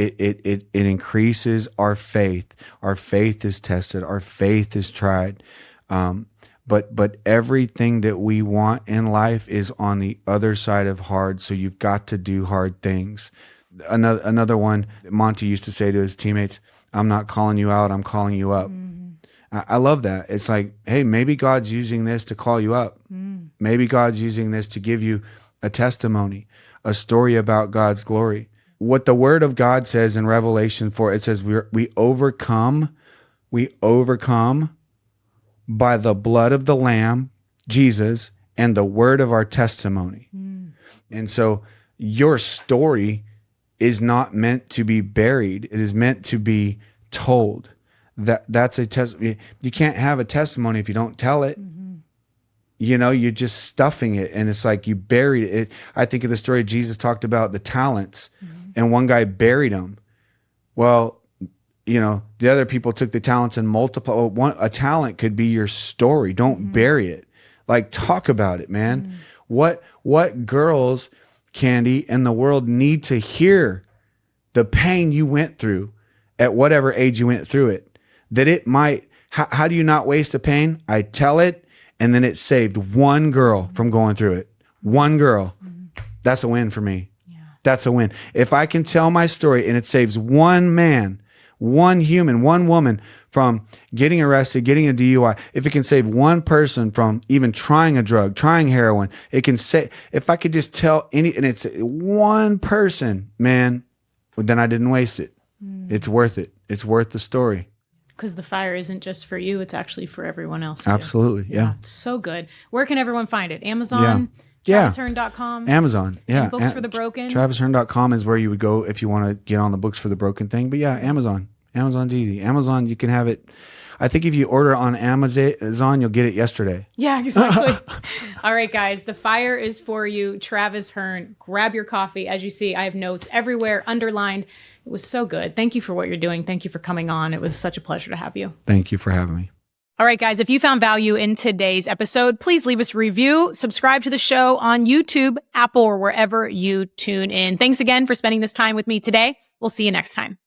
increases our faith. Our faith is tested. Our faith is tried. But everything that we want in life is on the other side of hard. So you've got to do hard things. Another one, Monty used to say to his teammates, I'm not calling you out, I'm calling you up. I love that. It's like, hey, maybe God's using this to call you up. Maybe God's using this to give you a testimony, a story about God's glory. What the word of God says in Revelation 4, it says we overcome by the blood of the Lamb, Jesus, and the word of our testimony. And so your story is not meant to be buried. It is meant to be told. That's a testimony. You can't have a testimony if you don't tell it. You know, you're just stuffing it, and it's like you buried it. I think of the story Jesus talked about the talents, and one guy buried them. Well, you know, the other people took the talents and multiplied. A talent could be your story. Don't bury it. Like, talk about it, man. What girls, Candy, in the world need to hear the pain you went through at whatever age you went through it. That it might, how do you not waste a pain? I tell it, and then it saved one girl from going through it. One girl. That's a win for me. That's a win. If I can tell my story and it saves one man, one human, one woman from getting arrested, getting a DUI, if it can save one person from even trying a drug, trying heroin, it can say, if I could just tell and it's one person, man, then I didn't waste it. It's worth it. It's worth the story. Because the fire isn't just for you, it's actually for everyone else too. Absolutely, yeah. It's so good. Where can everyone find it? Amazon? TravisHearn.com? Amazon, yeah. And Books for the Broken? TravisHearn.com is where you would go if you want to get on the Books for the Broken thing. But yeah, Amazon. Amazon's easy. Amazon, you can have it. I think if you order on Amazon, you'll get it yesterday. Yeah, exactly. All right, guys. The fire is for you. Travis Hearn. Grab your coffee. As you see, I have notes everywhere, underlined. It was so good. Thank you for what you're doing. Thank you for coming on. It was such a pleasure to have you. Thank you for having me. All right, guys, if you found value in today's episode, please leave us a review, subscribe to the show on YouTube, Apple, or wherever you tune in. Thanks again for spending this time with me today. We'll see you next time.